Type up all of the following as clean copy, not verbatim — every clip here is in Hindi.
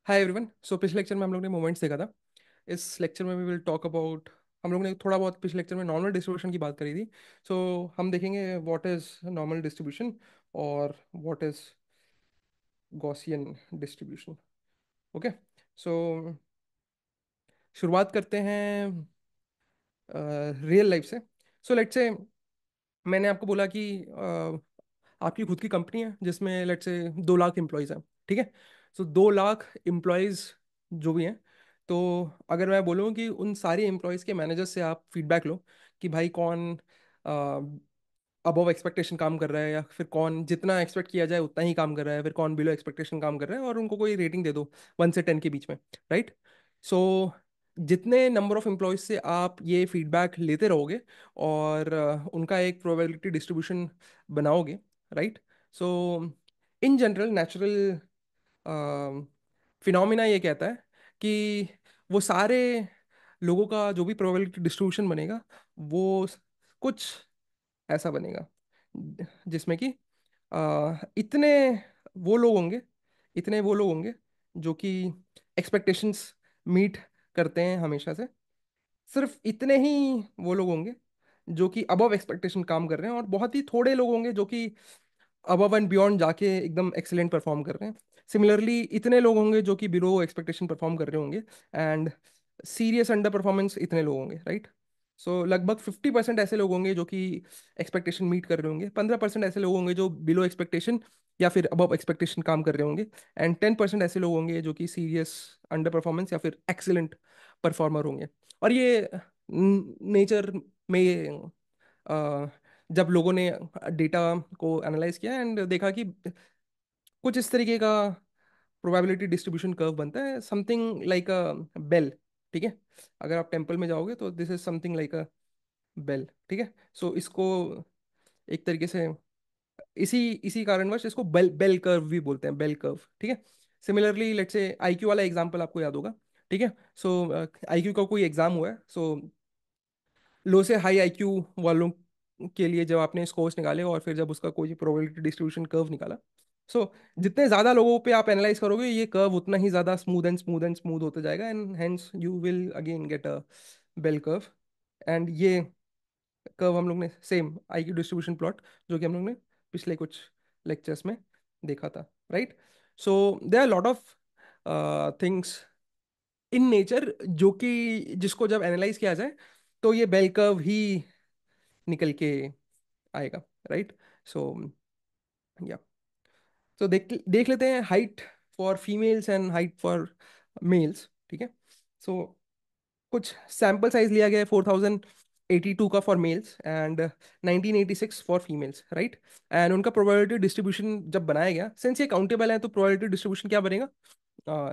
Hi everyone. सो पिछले लेक्चर में हम लोग ने मोमेंट्स देखा था। इस लेक्चर में वी विल टॉक अबाउट, हम लोग ने थोड़ा बहुत पिछले लेक्चर में नॉर्मल डिस्ट्रीब्यूशन की बात करी थी। सो हम देखेंगे व्हाट इज नॉर्मल डिस्ट्रीब्यूशन और what is Gaussian distribution. Okay. So शुरुआत करते हैं रियल लाइफ से। सो लेट्स से मैंने आपको बोला कि आपकी खुद की कंपनी है जिसमें लेट्स से 2 लाख एम्प्लॉयज़ हैं। ठीक है। सो 2 लाख एम्प्लॉयज़ जो भी हैं, तो अगर मैं बोलूँ कि उन सारे एम्प्लॉयज़ के मैनेजर से आप फीडबैक लो कि भाई कौन अबव एक्सपेक्टेशन काम कर रहा है, या फिर कौन जितना एक्सपेक्ट किया जाए उतना ही काम कर रहा है, फिर कौन बिलो एक्सपेक्टेशन काम कर रहा है, और उनको कोई रेटिंग दे दो 1 से 10 के बीच में। राइट। सो जितने नंबर ऑफ एम्प्लॉयज से आप ये फीडबैक लेते रहोगे और उनका एक प्रोबेबिलिटी डिस्ट्रीब्यूशन बनाओगे। Right. So in general natural phenomena ये कहता है कि वो सारे लोगों का जो भी प्रोबेबिलिटी डिस्ट्रीब्यूशन बनेगा वो कुछ ऐसा बनेगा जिसमें कि इतने वो लोग होंगे, इतने वो लोग होंगे जो कि एक्सपेक्टेशंस मीट करते हैं हमेशा से। सिर्फ इतने ही वो लोग होंगे जो कि अबव एक्सपेक्टेशन काम कर रहे हैं, और बहुत ही थोड़े लोग होंगे जो कि अबव एंड बियॉन्ड जाके एकदम एक्सेलेंट परफॉर्म कर रहे हैं। सिमिलरली इतने लोग होंगे जो कि बिलो एक्सपेक्टेशन परफॉर्म कर रहे होंगे, एंड सीरियस अंडर परफॉर्मेंस इतने लोग होंगे। राइट। सो लगभग 50% ऐसे लोग होंगे जो कि एक्सपेक्टेशन मीट कर रहे होंगे, 15% ऐसे लोग होंगे जो बिलो एक्सपेक्टेशन या फिर अबव एक्सपेक्टेशन काम कर रहे होंगे, एंड 10% ऐसे लोग होंगे जो कि सीरियस अंडर परफॉर्मेंस या फिर एक्सीलेंट परफॉर्मर होंगे। और ये नेचर में जब लोगों ने डेटा को एनालाइज किया एंड देखा कि कुछ इस तरीके का प्रोबेबिलिटी डिस्ट्रीब्यूशन कर्व बनता है, समथिंग लाइक अ बेल। ठीक है। अगर आप टेम्पल में जाओगे तो this is something like a bell. ठीक है। सो इसको एक तरीके से इसी इसी कारणवश इसको बेल बेल कर्व भी बोलते हैं, बेल कर्व। ठीक है। सिमिलरली लेट्स से आईक्यू वाला एग्जांपल आपको याद होगा। ठीक है। सो आईक्यू का कोई एग्जाम हुआ है, सो लो से हाई आईक्यू वालों के लिए जब आपने स्कोर्स निकाले और फिर जब उसका कोई प्रोबेबिलिटी डिस्ट्रीब्यूशन कर्व निकाला, सो जितने ज़्यादा लोगों पे आप एनालाइज करोगे ये कर्व उतना ही ज़्यादा smooth and smooth and smooth होता जाएगा, and hence you will again get a bell curve. And ये कर्व हम लोग ने सेम आईक्यू डिस्ट्रीब्यूशन प्लॉट जो कि हम लोग ने पिछले कुछ लेक्चर्स में देखा था। Right. So there are lot of things in nature जो कि जिसको जब एनालाइज किया जाए तो ये बेल कर्व ही निकल के आएगा। राइट। सो या तो देख देख लेते हैं height for females and height for mails. ठीक है। सो कुछ सैंपल साइज लिया गया है 4082 का for mails and 1986 for females. Right. And उनका प्रोबेबिलिटी डिस्ट्रीब्यूशन जब बनाया गया, सिंस ये काउंटेबल है तो प्रोबेबिलिटी डिस्ट्रीब्यूशन क्या बनेगा,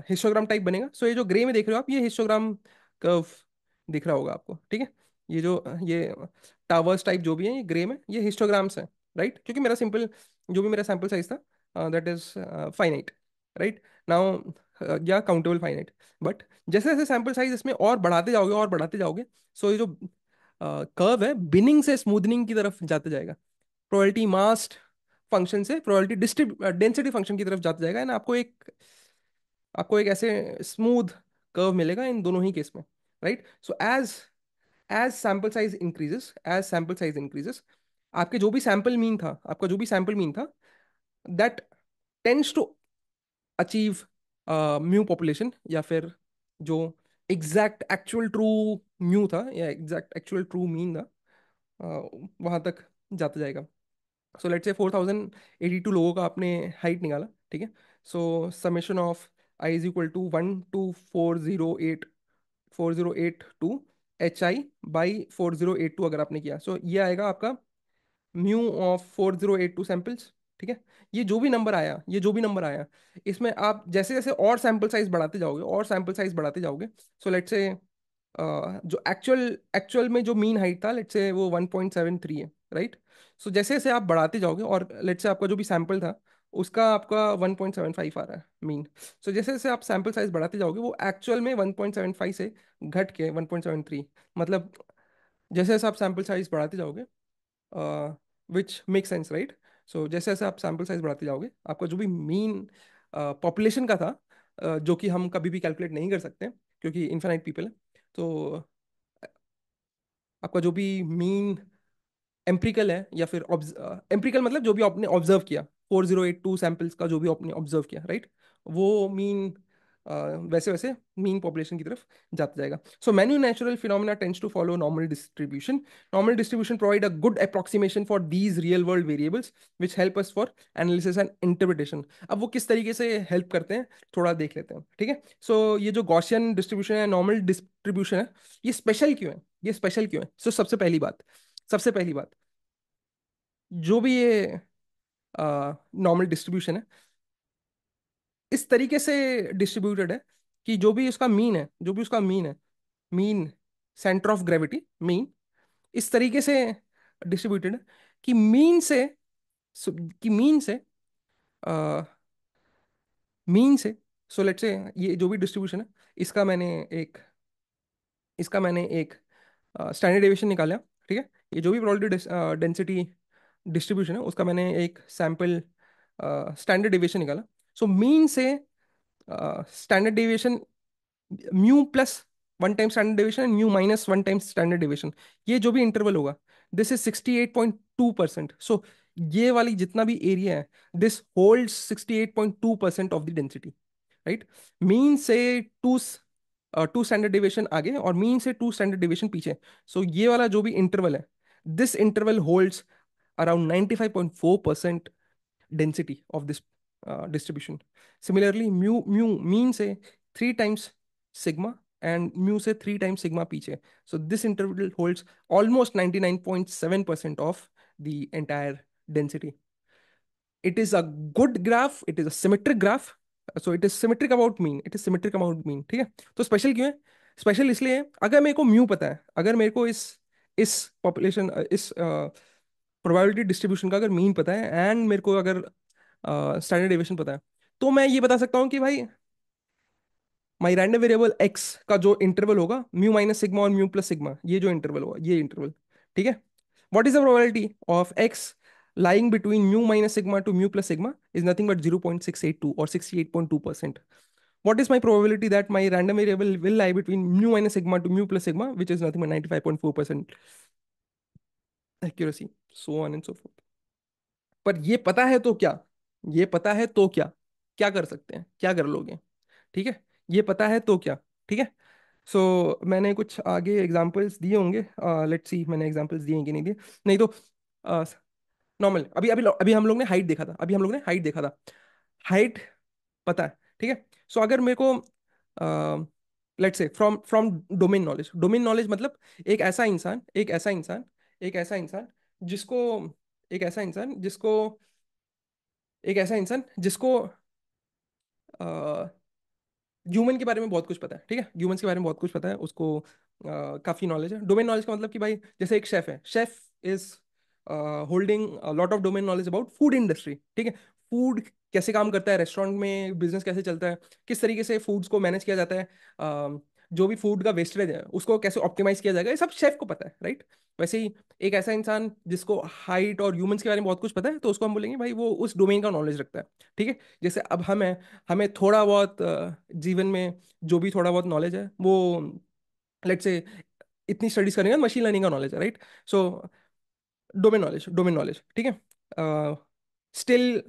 हिस्टोग्राम टाइप बनेगा। सो ये जो ग्रे में देख रहे हो आप, ये हिस्टोग्राम कर्व दिख रहा होगा आपको। ठीक है। ये जो ये टावर्स टाइप जो भी है ये ग्रे में, ये हिस्टोग्राम्स हैं। राइट। क्योंकि मेरा सिंपल जो भी मेरा सैंपल साइज था that is finite. Right now, या काउंटेबल फाइनाइट। बट जैसे जैसे सैंपल साइज इसमें और बढ़ाते जाओगे और बढ़ाते जाओगे, सो ये जो कर्व है बिनिंग से स्मूदनिंग की तरफ जाते जाएगा, प्रोबेबिलिटी मास फंक्शन से प्रोबेबिलिटी डिस्ट्रीब डेंसिटी फंक्शन की तरफ जाता जाएगा, एंड आपको एक ऐसे स्मूथ कर्व मिलेगा इन दोनों ही केस में। Right. So as as sample size increases, as sample size increases, आपके जो भी सैम्पल मीन था, आपका जो भी सैम्पल मीन था, that tends to achieve mu population, या फिर जो एग्जैक्ट एक्चुअल ट्रू म्यू था या एग्जैक्ट एक्चुअल ट्रू मीन था, वहां तक जाता जाएगा। सो लेट्स से 4082 लोगों का आपने हाइट निकाला। ठीक है। So summation of I is equal to 1 to 408 H I by 4082 अगर आपने किया, सो ये आएगा आपका म्यू ऑफ 4082 सैंपल्स। ठीक है। ये जो भी नंबर आया, ये जो भी नंबर आया, इसमें आप जैसे जैसे और सैंपल साइज बढ़ाते जाओगे और सैंपल साइज बढ़ाते जाओगे, सो लेट्स से जो एक्चुअल एक्चुअल में जो मीन हाइट था लेट्स से वो 1.73 है। राइट। सो जैसे जैसे आप बढ़ाते जाओगे और लेट्स से आपका जो भी सैंपल था उसका आपका 1.75 आ रहा है मीन, सो जैसे जैसे आप सैंपल साइज बढ़ाते जाओगे वो एक्चुअल में 1.75 से घट के 1.73, मतलब जैसे जैसे आप सैंपल साइज बढ़ाते जाओगे, विच मेक सेंस। राइट। सो जैसे जैसे आप सैंपल साइज बढ़ाते जाओगे आपका जो भी मीन पॉपुलेशन का था जो कि हम कभी भी कैलकुलेट नहीं कर सकते क्योंकि इन्फिनाइट पीपल है। तो आपका जो भी मीन एम्पिरिकल है या फिर एम्पिरिकल मतलब जो भी आपने ऑब्जर्व किया, 4082 सैंपल्स का जो भी आपने ऑब्जर्व किया, राइट, वो मीन वैसे वैसे मीन पॉपुलेशन की तरफ जाता जाएगा। So many natural phenomena tends to follow normal distribution. Normal distribution provide a good approximation for these real world variables which help us for analysis and interpretation. अब वो किस तरीके से हेल्प करते हैं थोड़ा देख लेते हैं, ठीक है। सो ये जो गॉसियन डिस्ट्रीब्यूशन है, नॉर्मल डिस्ट्रीब्यूशन है, ये स्पेशल क्यों है, ये स्पेशल क्यों है? सो सबसे पहली बात, जो भी ये नॉर्मल डिस्ट्रीब्यूशन है इस तरीके से डिस्ट्रीब्यूटेड है कि जो भी उसका मीन है, mean centre of gravity, mean इस तरीके से डिस्ट्रीब्यूटेड है कि मीन से आ, मीन से सो लेट्स से ये जो भी डिस्ट्रीब्यूशन है इसका मैंने एक स्टैंडर्ड डेविएशन निकाला, ठीक है। ये जो भी प्रोबेबिलिटी डेंसिटी डिस्ट्रीब्यूशन है उसका मैंने एक सैंपल स्टैंडर्ड डेविएशन निकाला। सो मीन से standard deviation mu plus one time standard deviation and mu minus one time standard deviation, ये जो भी इंटरवल होगा दिस इज 68.2%। सो ये वाली जितना भी एरिया है this holds 68.2% of the density, right. Mean से टू टू स्टैंडर्ड डेविएशन आगे और मीन से टू स्टैंडर्ड डेविएशन पीछे। सो ये वाला जो भी इंटरवल है this interval holds around 95.4% density of this distribution. Similarly, mu mean से 3 times sigma and mu से 3 times sigma पीछे. So this interval holds almost 99.7% of the entire density. It is a good graph, it is a symmetric graph. So it is symmetric about mean, it is symmetric about mean, ठीक है। तो स्पेशल क्यों है? स्पेशल इसलिए है, अगर मेरे को म्यू पता है, अगर मेरे को इस पॉपुलेशन इस प्रोबेबिलिटी डिस्ट्रीब्यूशन का अगर मीन पता है एंड मेरे को अगर स्टैंडर्ड डेविएशन पता है, तो मैं ये बता सकता हूँ कि भाई माई रैंडम वेरिएबल एक्स का जो इंटरवल होगा म्यू माइनस सिग्मा और म्यू प्लस सिग्मा, ये जो इंटरवल होगा ये इंटरवल, ठीक है। What is the probability of x lying between mu minus sigma to mu plus sigma is nothing but 0.682 or 68.2%. What is my probability that my random variable will lie between mu minus sigma to mu plus sigma, which is nothing but 95.4% accuracy, so on and so forth. पर ये पता है तो क्या, ये पता है तो क्या, क्या कर सकते हैं, क्या कर लोगे, ठीक है। ये पता है तो क्या, ठीक है। मैंने कुछ आगे एग्जांपल्स दिए होंगे, लेट्स सी मैंने एग्जांपल्स दिए हैं कि नहीं दिए। नहीं तो नॉर्मल अभी अभी अभी हम लोग ने हाइट देखा था, हाइट पता है, ठीक है। सो अगर मेरे को let's say from from domain knowledge मतलब एक ऐसा इंसान एक ऐसा इंसान जिसको एक ऐसा इंसान जिसको एक ऐसा इंसान जिसको ह्यूमन के बारे में बहुत कुछ पता है, ठीक है, ह्यूमंस के बारे में बहुत कुछ पता है उसको, काफी नॉलेज है। डोमेन नॉलेज का मतलब कि भाई जैसे एक शेफ है, chef is holding lot of domain knowledge about food industry, ठीक है। फूड कैसे काम करता है, रेस्टोरेंट में बिजनेस कैसे चलता है, किस तरीके से फूड्स को मैनेज किया जाता है, जो भी फूड का वेस्टेज है उसको कैसे ऑप्टिमाइज किया जाएगा, ये सब शेफ को पता है, राइट। वैसे ही एक ऐसा इंसान जिसको हाइट और ह्यूमंस के बारे में बहुत कुछ पता है तो उसको हम बोलेंगे भाई वो उस डोमेन का नॉलेज रखता है, ठीक है। जैसे अब हमें थोड़ा बहुत जीवन में जो भी थोड़ा बहुत नॉलेज है वो लेट्स से इतनी स्टडीज करेंगे, मशीन लर्निंग का नॉलेज है, राइट। सो डोमेन नॉलेज, ठीक है। स्टिल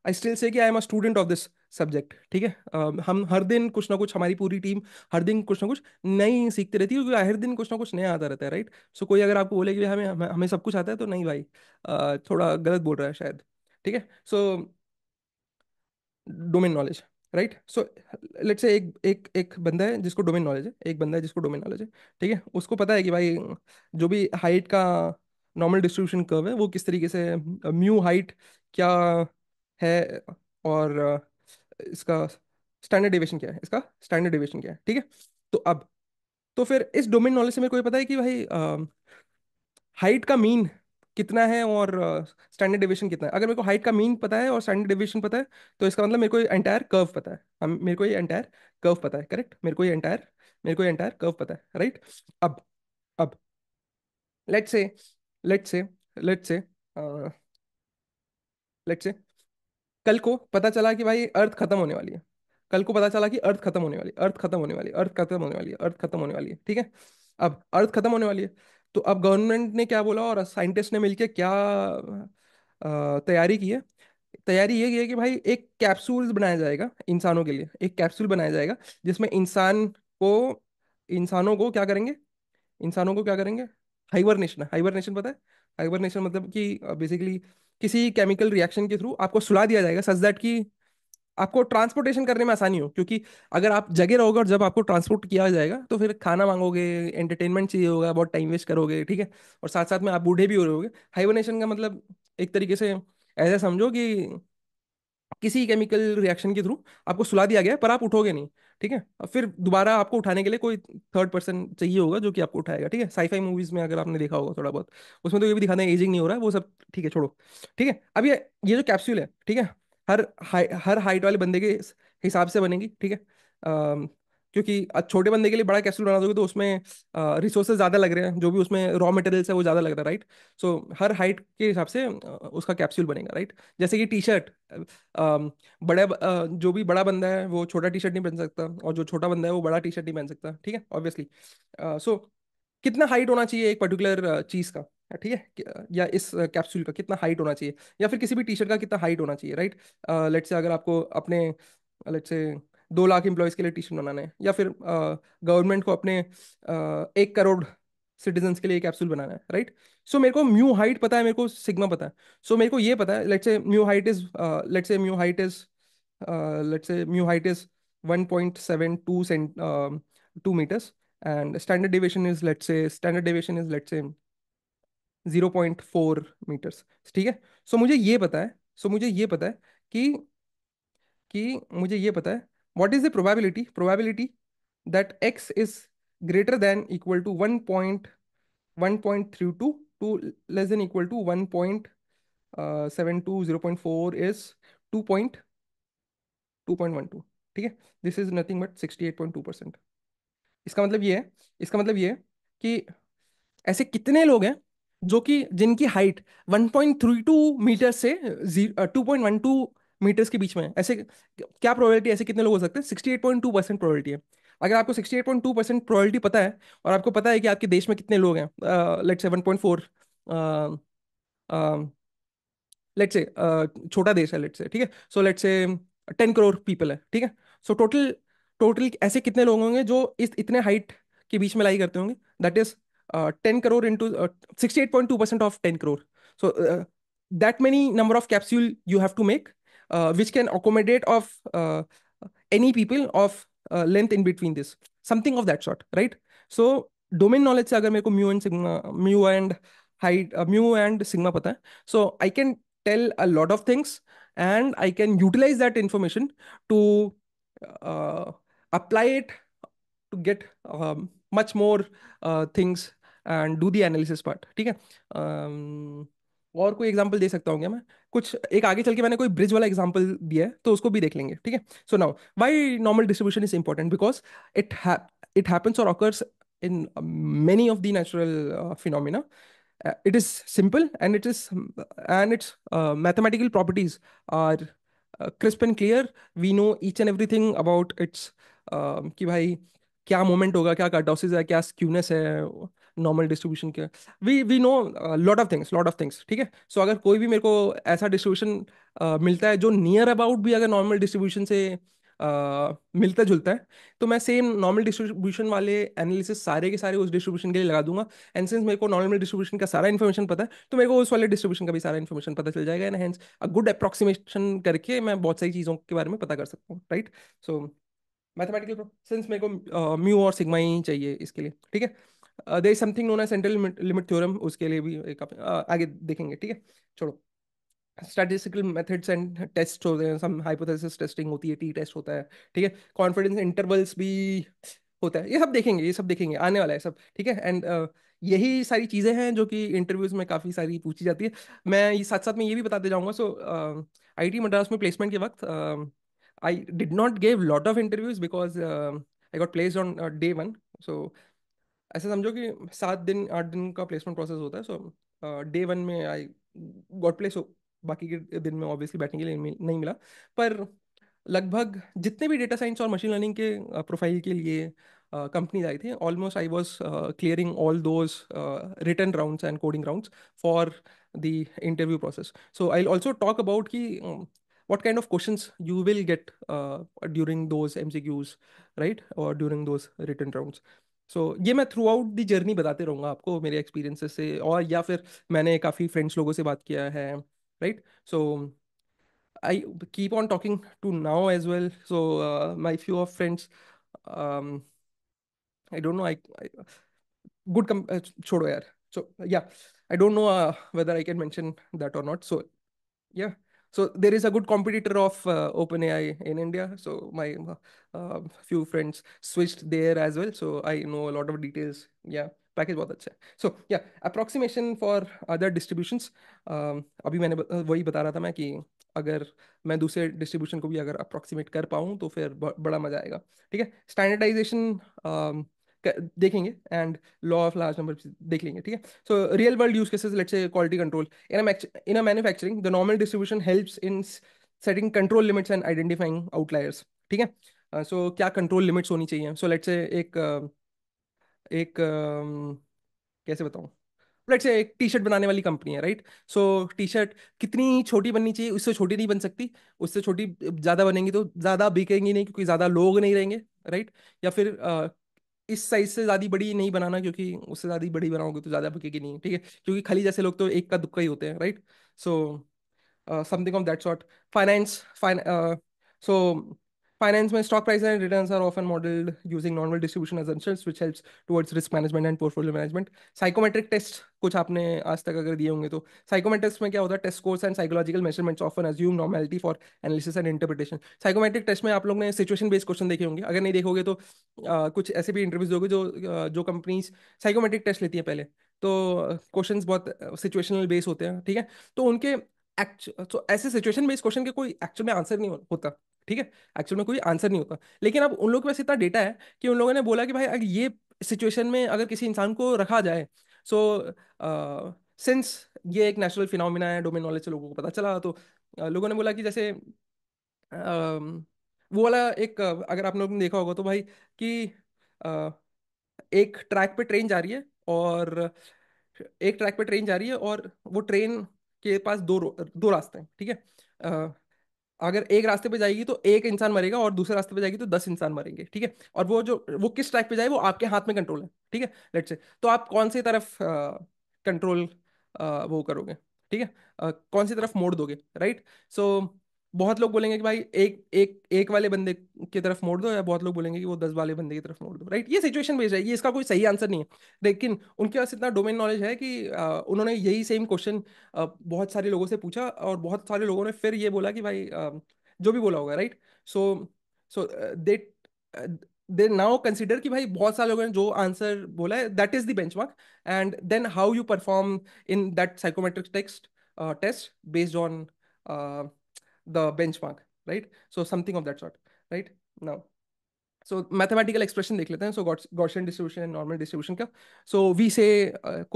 आई स्टिल से कि I am a student of this subject, ठीक है। हम हर दिन कुछ ना कुछ, हमारी पूरी टीम हर दिन कुछ ना कुछ नई सीखती रहती है क्योंकि हर दिन कुछ ना कुछ नया आता रहता है, राइट। सो कोई अगर आपको बोले कि हमें सब कुछ आता है तो नहीं भाई, थोड़ा गलत बोल रहा है शायद, ठीक है। So domain knowledge, right. So let's से एक एक एक बंदा है जिसको डोमेन नॉलेज है, ठीक है। उसको पता है कि भाई जो भी हाइट का नॉर्मल डिस्ट्रीब्यूशन कर्व है वो किस तरीके से, म्यू हाइट क्या है और इसका स्टैंडर्ड डेविएशन क्या है, ठीक है। तो अब तो फिर इस डोमेन नॉलेज से मेरे को ये पता है कि भाई हाइट का मीन कितना है और स्टैंडर्ड डेविएशन कितना है। अगर मेरे को हाइट का मीन पता है और स्टैंडर्ड डेविएशन पता है तो इसका मतलब मेरे को एंटायर कर्व पता है, मेरे को ये एंटायर कर्व पता है, करेक्ट। मेरे को ये एंटायर कर्व पता है, राइट। अब अब let's say let's say let's say let's say कल को पता चला कि भाई अर्थ खत्म होने वाली है, कल को पता चला कि अर्थ खत्म होने वाली, अर्थ खत्म होने वाली, अर्थ खत्म होने वाली है, अर्थ खत्म होने वाली है, ठीक है। अब अर्थ खत्म होने वाली है, तो अब गवर्नमेंट ने क्या बोला और साइंटिस्ट ने मिलकर क्या तैयारी की है। तैयारी ये की है कि भाई एक कैप्सूल बनाया जाएगा इंसानों के लिए, एक कैप्सूल बनाया जाएगा जिसमें को इंसानों को क्या करेंगे, इंसानों को क्या करेंगे, हाइबरनेशन, हाइबरनेशन पता है? हाइबरनेशन मतलब कि बेसिकली किसी केमिकल रिएक्शन के थ्रू आपको सुला दिया जाएगा सच दैट कि आपको ट्रांसपोर्टेशन करने में आसानी हो, क्योंकि अगर आप जगह रहोगे और जब आपको ट्रांसपोर्ट किया जाएगा तो फिर खाना मांगोगे, एंटरटेनमेंट चाहिए होगा, बहुत टाइम वेस्ट करोगे, ठीक है। और साथ साथ में आप बूढ़े भी हो रहे होगे। हाइबरनेशन का मतलब एक तरीके से ऐसा समझो कि किसी केमिकल रिएक्शन के थ्रू आपको सुला दिया गया है, पर आप उठोगे नहीं, ठीक है। और फिर दोबारा आपको उठाने के लिए कोई थर्ड पर्सन चाहिए होगा जो कि आपको उठाएगा, ठीक है। साईफाई मूवीज में अगर आपने देखा होगा थोड़ा बहुत, उसमें तो ये भी दिखाते हैं एजिंग नहीं हो रहा है वो सब, ठीक है, छोड़ो। ठीक है, अब ये जो कैप्सूल है, ठीक है, हर हाइट वाले बंदे के हिसाब से बनेगी, ठीक है। क्योंकि छोटे बंदे के लिए बड़ा कैप्सूल बना दोगे तो उसमें रिसोर्सेज ज़्यादा लग रहे हैं, जो भी उसमें रॉ मटेरियल्स है वो ज़्यादा लग रहा है, राइट। सो हर हाइट के हिसाब से उसका कैप्सूल बनेगा, राइट। जैसे कि टी शर्ट, जो भी बड़ा बंदा है वो छोटा टी शर्ट नहीं पहन सकता, और जो छोटा बंदा है वो बड़ा टी शर्ट नहीं पहन सकता, ठीक है, ऑब्वियसली। सो कितना हाइट होना चाहिए एक पर्टिकुलर चीज का, ठीक है, या इस कैप्सूल का कितना हाइट होना चाहिए, या फिर किसी भी टी शर्ट का कितना हाइट होना चाहिए, राइट। लेट्स से अगर आपको अपने, लेट्स से 2 लाख एम्प्लॉयज के लिए टी शर्ट बनाना है, या फिर गवर्नमेंट को अपने 1 करोड़ सिटीजन्स के लिए कैप्सूल बनाना है, राइट। सो मेरे को म्यू हाइट पता है, मेरे को सिग्मा पता है। सो मेरे को ये पता है, लेट्स से mu height is 1.72 2 meters, and standard deviation is let's say 0.4 meters, ठीक है। सो मुझे ये पता है कि मुझे ये पता है what is the probability that X is greater than equal to 1.32 to less than equal to 1.72, 0.4 is 2.12, ठीक है। This is nothing but 68.2%। इसका मतलब ये है, इसका मतलब ये है कि ऐसे कितने लोग हैं जो कि जिनकी हाइट 1.32 मीटर से 2.12 मीटर्स के बीच में है। ऐसे क्या प्रोबेबिलिटी, ऐसे कितने लोग हो सकते हैं? 68.2% प्रोबेबिलिटी है। अगर आपको 68.2% प्रोबेबिलिटी पता है, और आपको पता है कि आपके देश में कितने लोग हैं, लेट्स से 1.4, लेट्स से छोटा देश है, लेट्स से, ठीक है। सो लेट्स से 10 करोड़ पीपल है, ठीक है। सो टोटल टोटल ऐसे कितने लोग होंगे जो इस इतने हाइट के बीच में लाई करते होंगे? दैट इज 10 करोड़ इंटू 68.2% ऑफ 10 crore. So that many number of capsule you have to make which can accommodate of any people of length in between this, something of that sort, right? So domain knowledge से अगर मेरे को mu and height, mu and sigma पता है, so I can tell a lot of things, and I can utilize that information to apply it to get much more things and do the analysis part, ठीक है। और कोई एग्जांपल दे सकता हूँ क्या मैं? कुछ एक आगे चल के मैंने कोई ब्रिज वाला एग्जांपल दिया है तो उसको भी देख लेंगे, ठीक है। So now why normal distribution is important, because it it happens or occurs in many of the natural phenomena. It is simple, and its mathematical properties are crisp and clear. We know each and everything about its कि भाई क्या मोमेंट होगा, क्या कर्टोसिस है, क्या स्क्यूनेस है नॉर्मल डिस्ट्रीब्यूशन के। We know lot of things, ठीक है। सो अगर कोई भी मेरे को ऐसा डिस्ट्रीब्यूशन मिलता है जो नियर अबाउट भी अगर नॉर्मल डिस्ट्रीब्यूशन से मिलता जुलता है, तो मैं सेम नॉर्मल डिस्ट्रीब्यूशन वाले एनालिसिस सारे के सारे उस डिस्ट्रीब्यूशन के लिए लगा दूंगा। एंड सिंस मेरे को नॉर्मल डिस्ट्रीब्यूशन का सारा इन्फॉर्मेशन पता है, तो मेरे को उस वाले डिस्ट्रीब्यूशन का भी सारा इन्फॉर्मेशन पता चल जाएगा, and hence a good approximation करके मैं बहुत सारी चीज़ों के बारे में पता कर सकता हूँ, राइट। सो मैथमेटिकल सेंस मेरे को म्यू और सिग्मा ही चाहिए इसके लिए, ठीक है। There is something known as central limit theorem, उसके लिए भी एक आगे देखेंगे, ठीक है। छोड़ो, स्टैटिस्टिकल मेथड्स एंड टेस्ट होते हैं, सम हाइपोथेसिस टेस्टिंग होती है, टी टेस्ट होता है, ठीक है। कॉन्फिडेंस इंटरवल्स भी होता है, ये सब देखेंगे, आने वाला है सब, ठीक है। एंड यही सारी चीज़ें हैं जो कि इंटरव्यूज में काफ़ी सारी पूछी जाती है। मैं ये साथ साथ में ये भी बताते जाऊंगा। सो आईटी मद्रास में प्लेसमेंट के वक्त I did not give lot of interviews because I got placed on day 1। सो ऐसा समझो कि 7 दिन 8 दिन का प्लेसमेंट प्रोसेस होता है। सो day 1 में आई गॉट प्लेस, बाकी के दिन में ऑब्वियसली बैठने के लिए नहीं मिला। पर लगभग जितने भी डेटा साइंस और मशीन लर्निंग के प्रोफाइल के लिए कंपनीज आई थी, almost I was clearing all those written rounds and coding rounds for the interview process. So I also talk about कि what kind of questions you will get during those MCQs, right, or during those written rounds. सो ये मैं थ्रू आउट दी जर्नी बताते रहूँगा आपको मेरे एक्सपीरियंसेस से, और या फिर मैंने काफ़ी फ्रेंड्स लोगों से बात किया है, right. So I keep on talking to now as well. So my few of friends, um, I don't know. I good छोड़ो यार. So yeah, I don't know whether I can mention that or not. So yeah, so there is a good competitor of OpenAI in India. So my few friends switched there as well. So I know a lot of details. Yeah, package बहुत अच्छा है. सो या अप्रोक्सीमेशन फॉर अदर डिस्ट्रीब्यूशंस. अभी मैंने वही बता रहा था मैं कि अगर मैं दूसरे डिस्ट्रीब्यूशन को भी अगर अप्रोक्सीमेट कर पाऊँ तो फिर बड़ा मजा आएगा. ठीक है. स्टैंडर्डाइजेशन देखेंगे, and law of large number देख लेंगे. ठीक है. So real world use cases, let's say quality control in a manufacturing, the normal distribution helps in setting control limits and identifying outliers. ठीक है. सो क्या कंट्रोल लिमिट्स होनी चाहिए? सो लेट्स से एक कैसे बताऊं, लेट्स से एक टी शर्ट बनाने वाली कंपनी है, राइट. सो टी शर्ट कितनी छोटी बननी चाहिए? उससे छोटी नहीं बन सकती. उससे छोटी ज्यादा बनेंगी तो ज्यादा बिकेंगी नहीं, क्योंकि ज्यादा लोग नहीं रहेंगे, राइट. या फिर इस साइज से ज्यादा बड़ी नहीं बनाना, क्योंकि उससे ज्यादा बड़ी बनाओगे तो ज्यादा बिकेगी नहीं. ठीक है. क्योंकि खाली जैसे लोग तो एक का दुक्का ही होते हैं, right. So something of that sort. Finance, so finance में stock prices and returns are often modeled using normal distribution assumptions, which helps towards risk management and portfolio management. Psychometric test कुछ आपने आज तक अगर दिए होंगे तो psychometric में क्या होता है? Test scores and psychological measurements often assume normality for analysis and interpretation. Psychometric test में आप लोग ने सिचुएशन बेस्ड क्वेश्चन देखे होंगे, अगर नहीं देखोगे तो कुछ ऐसे भी इंटरव्यूज होगे जो कंपनीज साइकोमेट्रिक टेस्ट लेती है पहले, तो क्वेश्चंस बहुत सिचुएशनल बेस होते हैं. ठीक है. तो उनके तो ऐसे सिचुएशन बेस्ड क्वेश्चन के कोई एक्चुअल में आंसर नहीं होता. ठीक है. एक्चुअल में कोई आंसर नहीं होता, लेकिन अब उन लोगों के पास इतना डेटा है कि उन लोगों ने बोला कि भाई अगर ये सिचुएशन में अगर किसी इंसान को रखा जाए, सो सिंस ये एक नेचुरल फिनोमिना है, डोमेन नॉलेज से लोगों को पता चला, तो लोगों ने बोला कि जैसे वो वाला एक अगर आप लोगों ने देखा होगा तो भाई कि अ, एक ट्रैक पे ट्रेन जा रही है, और एक ट्रैक पे ट्रेन जा रही है, और वो ट्रेन के पास दो रास्ते हैं. ठीक है. अ, अगर एक रास्ते पे जाएगी तो एक इंसान मरेगा, और दूसरे रास्ते पे जाएगी तो 10 इंसान मरेंगे. ठीक है. और वो किस ट्रैक पे जाए वो आपके हाथ में कंट्रोल है. ठीक है. लेट्स से तो आप कौन सी तरफ कंट्रोल वो करोगे? ठीक है. कौन सी तरफ मोड़ दोगे, राइट. सो बहुत लोग बोलेंगे कि भाई एक एक एक वाले बंदे की तरफ मोड़ दो, या बहुत लोग बोलेंगे कि वो 10 वाले बंदे की तरफ मोड़ दो, राइट. ये सिचुएशन बेस्ड है, ये इसका कोई सही आंसर नहीं है. लेकिन उनके पास इतना डोमेन नॉलेज है कि उन्होंने यही सेम क्वेश्चन बहुत सारे लोगों से पूछा, और बहुत सारे लोगों ने फिर ये बोला कि भाई जो भी बोला होगा, राइट. सो सो दे दे नाउ कंसिडर कि भाई बहुत सारे लोगों ने जो आंसर बोला है that is the benchmark, and then how you perform in that psychometric test based on the benchmark, right. So something of that sort, right. Now, so mathematical expression देख लेते हैं. So Gaussian distribution and normal distribution का. So we say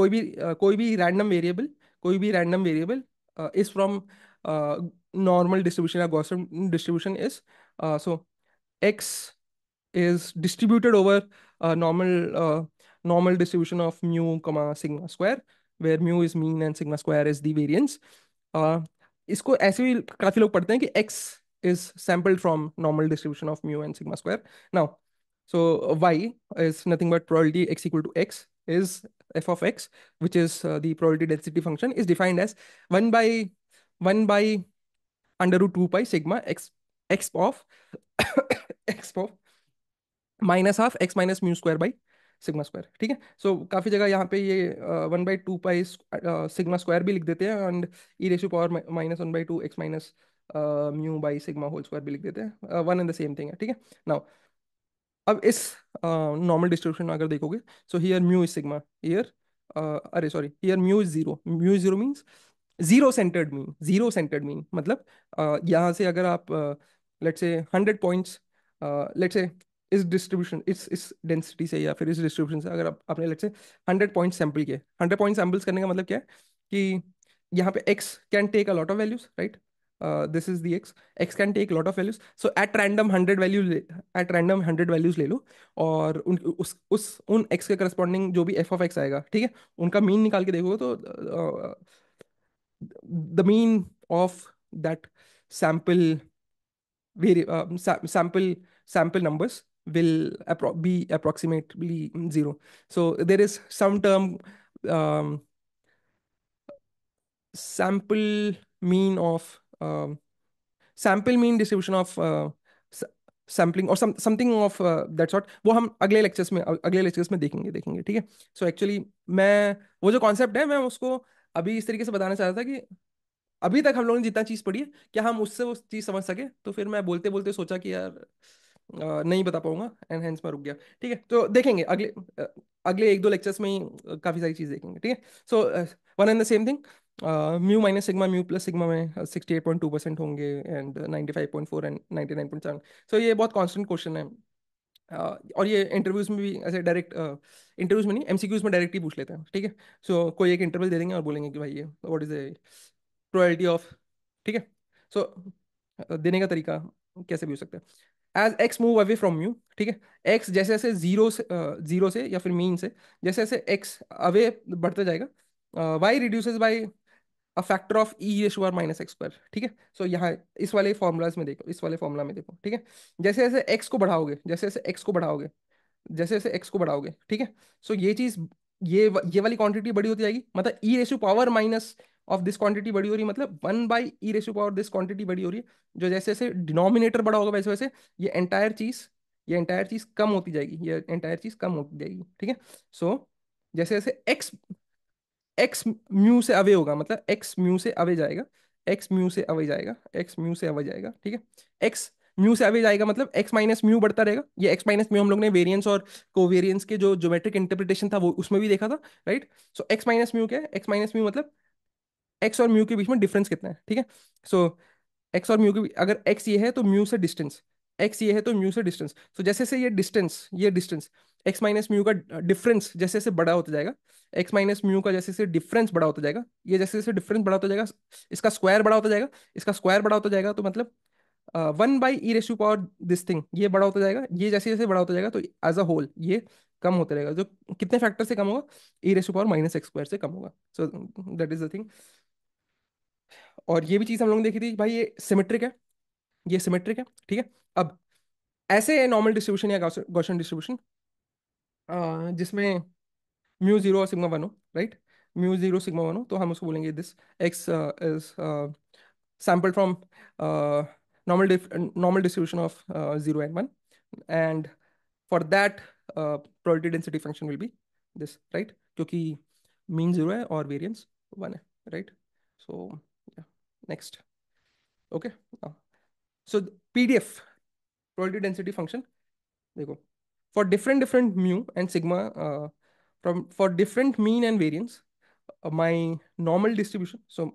कोई भी random variable, कोई भी random variable is from normal distribution या Gaussian distribution is so x is distributed over normal distribution of mu comma sigma square, where mu is mean and sigma square is the variance. इसको ऐसे भी काफी लोग पढ़ते हैं कि x is sampled from normal distribution of mu and sigma square. Now, so y is nothing but probability x equal to x is f of x, which is the probability density function, is defined as 1 by under root 2 pi sigma x of x of minus half x minus mu square by sigma square. ठीक है. सो काफी जगह यहाँ पे ये 1/2 पाई सिग्मा स्क्वायर भी लिख देते हैं, and E ratio power minus 1/2 X minus mu by sigma whole square भी लिख देते हैं. One and the same thing है. ठीक है. नाउ अब इस नॉर्मल डिस्ट्रीब्यूशन में अगर देखोगे, so here mu is sigma, here अरे sorry, here mu is zero. Mu is zero means zero centred mean. Zero centred mean मतलब यहाँ से अगर आप let's say 100 points, let's say इस डिस्ट्रीब्यूशन इस डेंसिटी से या फिर इस डिस्ट्रीब्यूशन से अगर आप आपने लेट्स से 100 पॉइंट सैंपल किए. 100 पॉइंट सैंपल्स करने का मतलब क्या है कि यहाँ पे X can take a lot of values, right. This is the X, X can take lot of values, so at random 100 values ले लो, और उस उन एक्स के करस्पॉन्डिंग जो भी एफ ऑफ एक्स आएगा, ठीक है, उनका मीन निकाल के देखोगे तो the mean of that sample sample numbers will be approximately zero. So there is some term, um, sample mean of sample mean distribution of s- sampling or something of that sort, वो हम अगले लेक्चर्स में देखेंगे, ठीक है। सो एक्चुअली मैं वो जो कॉन्सेप्ट है, मैं उसको अभी इस तरीके से बताना चाह रहा था कि अभी तक हम लोगों ने जितना चीज पढ़ी है, क्या हम उससे वो चीज समझ सके, तो फिर मैं बोलते बोलते सोचा कि यार नहीं बता पाऊंगा, एंड हेंस मैं रुक गया। ठीक है, तो देखेंगे अगले एक दो लेक्चर्स में ही काफी सारी चीज देखेंगे, ठीक है। So one and the same thing, mu minus sigma, mu plus sigma में 68.2% होंगे, एंड 95.4 एंड 99.7। सो ये बहुत कॉन्स्टेंट क्वेश्चन है, और ये इंटरव्यूज में भी ऐसे डायरेक्ट, इंटरव्यूज में नहीं, एमसीक्यूज में डायरेक्ट ही पूछ लेते हैं, ठीक है। सो कोई एक इंटरवल दे देंगे और बोलेंगे कि भाई ये what is the probability of, ठीक है। सो देने का तरीका कैसे भी हो सकता है, as X move away from mu, ठीक है, एक्स जैसे जैसे जीरो से या फिर मीन से जैसे जैसे एक्स अवे बढ़ते जाएगा, Y reduces by a factor of E ratio R minus X square, ठीक है। सो यहाँ इस वाले फॉर्मूलाज में देखो, इस वाले फॉर्मूला में देखो, ठीक है, जैसे जैसे एक्स को बढ़ाओगे, जैसे जैसे एक्स को बढ़ाओगे, जैसे जैसे एक्स को बढ़ाओगे, ठीक है। सो ये चीज, ये वाली क्वांटिटी बड़ी होती जाएगी, मतलब ई ratio power minus of this quantity बड़ी हो रही है, मतलब 1/e ratio power this quantity बड़ी हो रही है, जो जैसे जैसे डिनोमिनेटर बड़ा होगा वैसे वैसे ये एंटायर चीज कम होती जाएगी, ये एंटायर चीज कम होती जाएगी, ठीक है। सो जैसे जैसे एक्स म्यू से अवे होगा, मतलब एक्स म्यू से अवे जाएगा, एक्स म्यू से अवे जाएगा, एक्स म्यू से अवे जाएगा, ठीक है। एक्स म्यू से अवे जाएगा मतलब एक्स माइनस म्यू बढ़ता रहेगा, ये एक्स माइनस म्यू हम लोग ने वेरिएंस और कोवेरिएंस के जो ज्योमेट्रिक इंटरप्रिटेशन था वो उसमें भी देखा था, राइट। सो एक्स माइनस म्यू क्या है, एक्स माइनस म्यू मतलब एक्स और म्यू के बीच में डिफरेंस कितना है, ठीक है। सो एक्स और म्यू के अगर एक्स ये है तो म्यू से डिस्टेंस, एक्स ये है तो म्यू से डिस्टेंस, तो जैसे से ये डिस्टेंस एक्स माइनस म्यू का डिफरेंस जैसे जैसे बड़ा होता जाएगा, एक्स माइनस म्यू का जैसे जैसे डिफरेंस बड़ा होता जाएगा, ये जैसे जैसे डिफरेंस बड़ा होता जाएगा, इसका स्क्वायर बड़ा होता जाएगा, इसका स्क्वायर बड़ा होता जाएगा, तो मतलब 1/e ratio power this thing ये बड़ा होता जाएगा, ये जैसे जैसे बड़ा होता जाएगा तो एज अ होल ये कम होता रहेगा, जो कितने फैक्टर से कम होगा, e ratio power minus X square से कम होगा। सो दैट इज द थिंग। और ये भी चीज हम लोगों ने देखी थी भाई, ये सिमेट्रिक है, ये सिमेट्रिक है, ठीक है। अब ऐसे नॉर्मल डिस्ट्रीब्यूशन या गॉसियन डिस्ट्रीब्यूशन जिसमें म्यू जीरो और सिग्मा वन हो, right, mu zero sigma one हो, तो हम उसको बोलेंगे this x is sampled from uh, normal distribution of 0 and 1, and for that probability density function will be this, right, क्योंकि mean 0 है और variance 1 है, right। So yeah, next, okay, now so PDF probability density function देखो, for different mu and sigma, from for different mean and variance, my normal distribution, so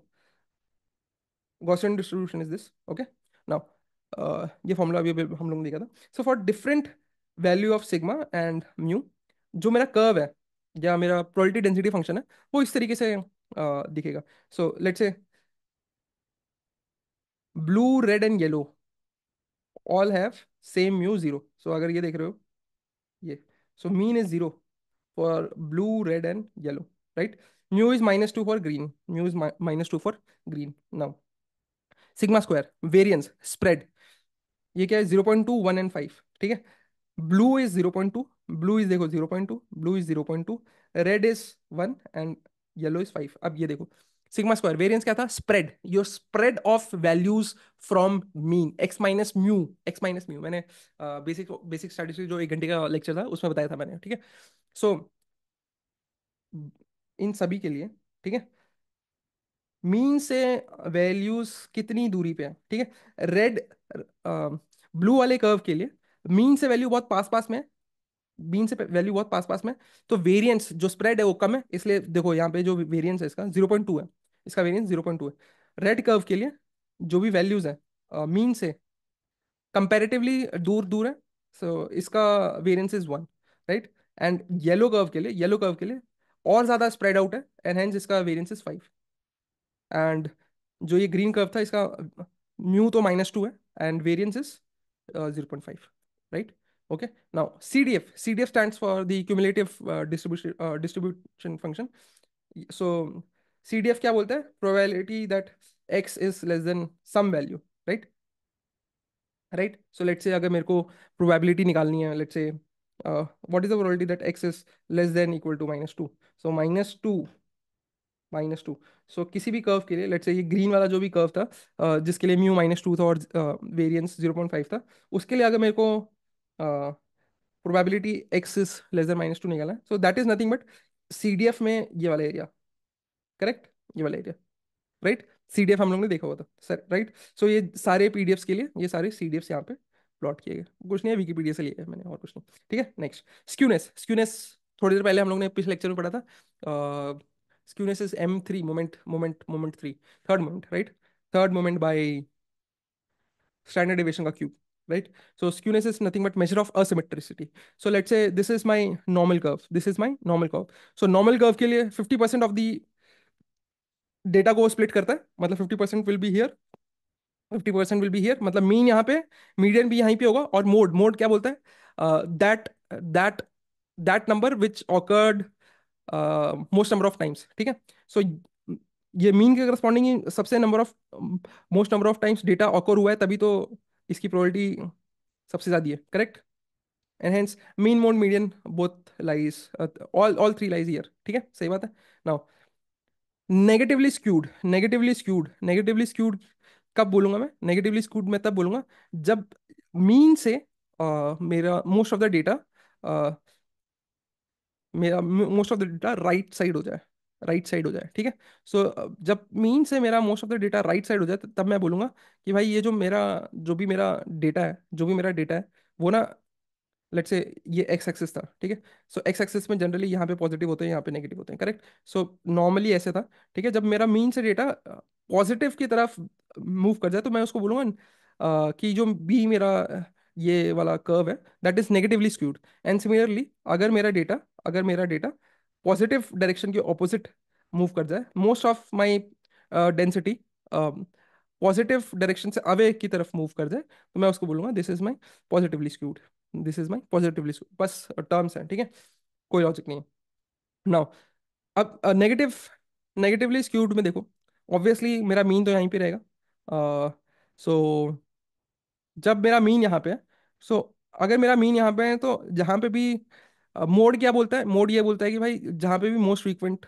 Gaussian distribution is this, okay। Now ये फॉर्मूला अभी अभी हम लोग ने देखा था। So for different value of sigma and mu, जो मेरा कर्व है या मेरा प्रोबेबिलिटी डेंसिटी फंक्शन है, वो इस तरीके से दिखेगा। So let's say blue red and yellow all have same mu zero, so अगर ये देख रहे हो ये, so mean is zero for blue red and yellow, right. Mu is -2 for green, mu is -2 for green. Now sigma square variance spread, ये क्या है, 0.2 1 एंड 5, ठीक है। ब्लू इज 0.2, ब्लू इज देखो 0.2, blue is 0.2, red is 1 and yellow is 5। अब ये देखो सिग्मा स्क्वायर वेरिएंस क्या था, spread, your spread of values from mean, x minus mu मैंने बेसिक बेसिक स्टैटिस्टिक्स जो 1 घंटे का लेक्चर था उसमें बताया था मैंने, ठीक है। सो इन सभी के लिए, ठीक है, मीन से वैल्यूज कितनी दूरी पे है, ठीक है। रेड ब्लू वाले कर्व के लिए मीन से वैल्यू बहुत पास पास में है, मीन से वैल्यू बहुत पास पास में है, तो वेरिएंस जो स्प्रेड है वो कम है, इसलिए देखो यहाँ पे जो वेरिएंस है इसका 0.2 है, इसका वेरिएंस 0.2 है। रेड कर्व के लिए जो भी वैल्यूज है मीन से कंपैरेटिवली दूर दूर है, सो इसका variance is 1, right. And yellow curve के लिए और ज्यादा स्प्रेड आउट है, एंड हेंस इसका वेरिएंस इज 5। एंड जो ये ग्रीन कर्व था इसका म्यू तो -2 है, and variance is 0.5, right? Okay, now CDF stands for the cumulative distribution function. So CDF क्या बोलता है? Probability that x is less than some value, right? Right, so let's say अगर मेरे को प्रोबेबिलिटी निकालनी है, let's say what is the probability that x is less than equal to -2. So -2. So किसी भी कर्व के लिए, लेट्स से ये ग्रीन वाला जो भी कर्व था, जिसके लिए म्यू -2 था और वेरिएंस 0.5 था, उसके लिए अगर मेरे को probability x is less then -2 निकालना है, सो that is nothing but CDF में ये वाला एरिया, करेक्ट? ये वाला एरिया, राइट? CDF हम लोग ने देखा हुआ था सर, राइट? सो ये सारे PDFs के लिए ये सारे CDFs यहाँ पे प्लॉट किए गए. कुछ नहीं है, विकीपीडिया से लिया है मैंने, और कुछ नहीं. ठीक है, नेक्स्ट. स्क्यूनेस थोड़ी देर पहले हम लोग ने पिछले लेक्चर में पढ़ा था. Skewness is M3, moment 3, third moment, right? Third moment by standard deviation का cube, right? So skewness is nothing but measure of asymmetricity. So let's say this is my normal curve, this is my normal curve. So normal curve के लिए 50% ऑफ द डेटा को स्प्लिट करता है, मतलब 50% will be here, 50% will be here, मतलब मीन यहाँ पे, मीडियन भी यहीं पे होगा, और मोड क्या बोलता है? That that number which awkward most number of times. ठीक है, सो ये मीन के करस्पॉन्डिंग सबसे number of most number of times data occur हुआ है, तभी तो इसकी प्रोबेबिलिटी सबसे ज्यादा है, correct? And hence mean, mode, median both lies, all three lies here. ठीक है, सही बात है. नाउ नेगेटिवली स्क्यूड कब बोलूंगा मैं? नेगेटिवली स्क्यूड मैं तब बोलूंगा जब मीन से मेरा most of the data, right side हो जाए, राइट साइड हो जाए. ठीक है, सो जब मीन से मेरा most of the data right side हो जाए, तब मैं बोलूंगा कि भाई ये जो भी मेरा डेटा है वो ना, लेट्स से ये एक्स एक्सिस था. ठीक है, सो एक्स एक्सिस में जनरली यहाँ पे पॉजिटिव होते हैं, यहाँ पे नेगेटिव होते हैं, करेक्ट? सो नॉर्मली ऐसे था. ठीक है, जब मेरा मीन से डेटा पॉजिटिव की तरफ मूव कर जाए, तो मैं उसको बोलूँगा कि जो बी मेरा ये वाला कर्व है, that is negatively skewed. And similarly अगर मेरा डेटा पॉजिटिव डायरेक्शन के ऑपोजिट मूव कर जाए, most of my density positive direction से अवे की तरफ मूव कर जाए, तो मैं उसको बोलूंगा this is my positively skewed. This is my positively, बस टर्म्स हैं. ठीक है, कोई लॉजिक नहीं है. नाउ अब नेगेटिवली स्क्यूड में देखो, ऑब्वियसली मेरा मीन तो यहीं पे रहेगा. सो जब मेरा मीन यहाँ पे है, सो अगर मेरा मीन यहाँ पे है, तो जहाँ पे भी मोड क्या बोलता है? मोड ये बोलता है कि भाई जहाँ पे भी मोस्ट फ्रीक्वेंट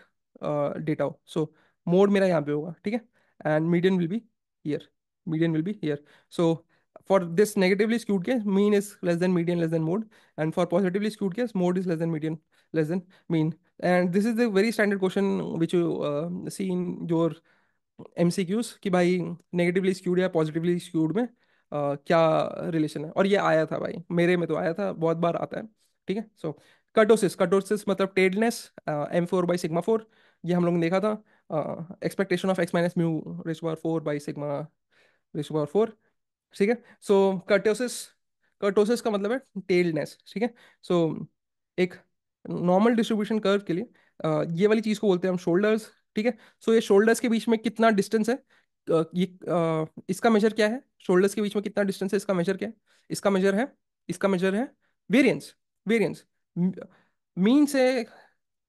डेटा हो, सो मोड मेरा यहाँ पे होगा. ठीक है, and median will be here. So for this negatively skewed case, mean is less than median less than mode, and for positively skewed case, mode is less than median less than mean. And this is the very standard question which you see in your MCQs कि भाई नेगेटिवली स्क्यूड या पॉजिटिवली स्क्यूड में क्या रिलेशन है. और ये आया था भाई, मेरे में तो आया था, बहुत बार आता है. ठीक है, सो कर्टोसिस मतलब टेल्डनेस, M4/σ4, ये हम लोग ने देखा था. Expectation of x-4/σ4. ठीक है, सो कर्टोसिस कर्टोसिस का मतलब है टेल्डनेस. ठीक है, सो एक नॉर्मल डिस्ट्रीब्यूशन कर्व के लिए ये वाली चीज को बोलते हैं हम शोल्डर्स. ठीक है, सो ये शोल्डर्स के बीच में कितना डिस्टेंस है, इसका मेजर क्या है? शोल्डर्स के बीच में कितना डिस्टेंस है, इसका मेजर क्या है? इसका मेजर है वेरिएंस. वेरिएंस मीन से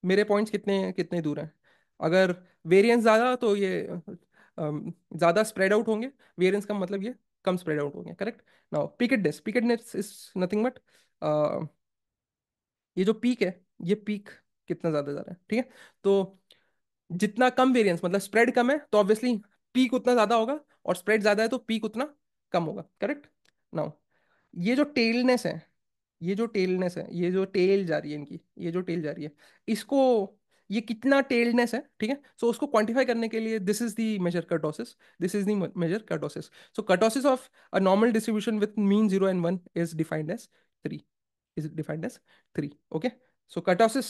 मेरे पॉइंट्स कितने कितने दूर हैं. अगर वेरिएंस ज़्यादा, तो ये ज़्यादा स्प्रेड आउट होंगे. वेरिएंस का मतलब ये कम स्प्रेड आउट होंगे, correct? Now peakedness is nothing but ये जो पीक है, ये पीक कितना ज़्यादा जा रहा है. ठीक है, तो जितना कम वेरिएंस, मतलब स्प्रेड कम है, तो ऑब्वियसली पीक उतना ज़्यादा होगा, और स्प्रेड ज़्यादा है तो पीक उतना कम होगा, करेक्ट? नाउ ये जो टेलनेस है, ये जो टेल जा रही है इनकी, ये जो टेल जा रही है, इसको, ये कितना टेल्डनेस है. ठीक है, सो उसको क्वांटिफाई करने के लिए this is the measure kurtosis. So kurtosis of a normal distribution with mean 0 and 1 is defined as 3. Okay, so kurtosis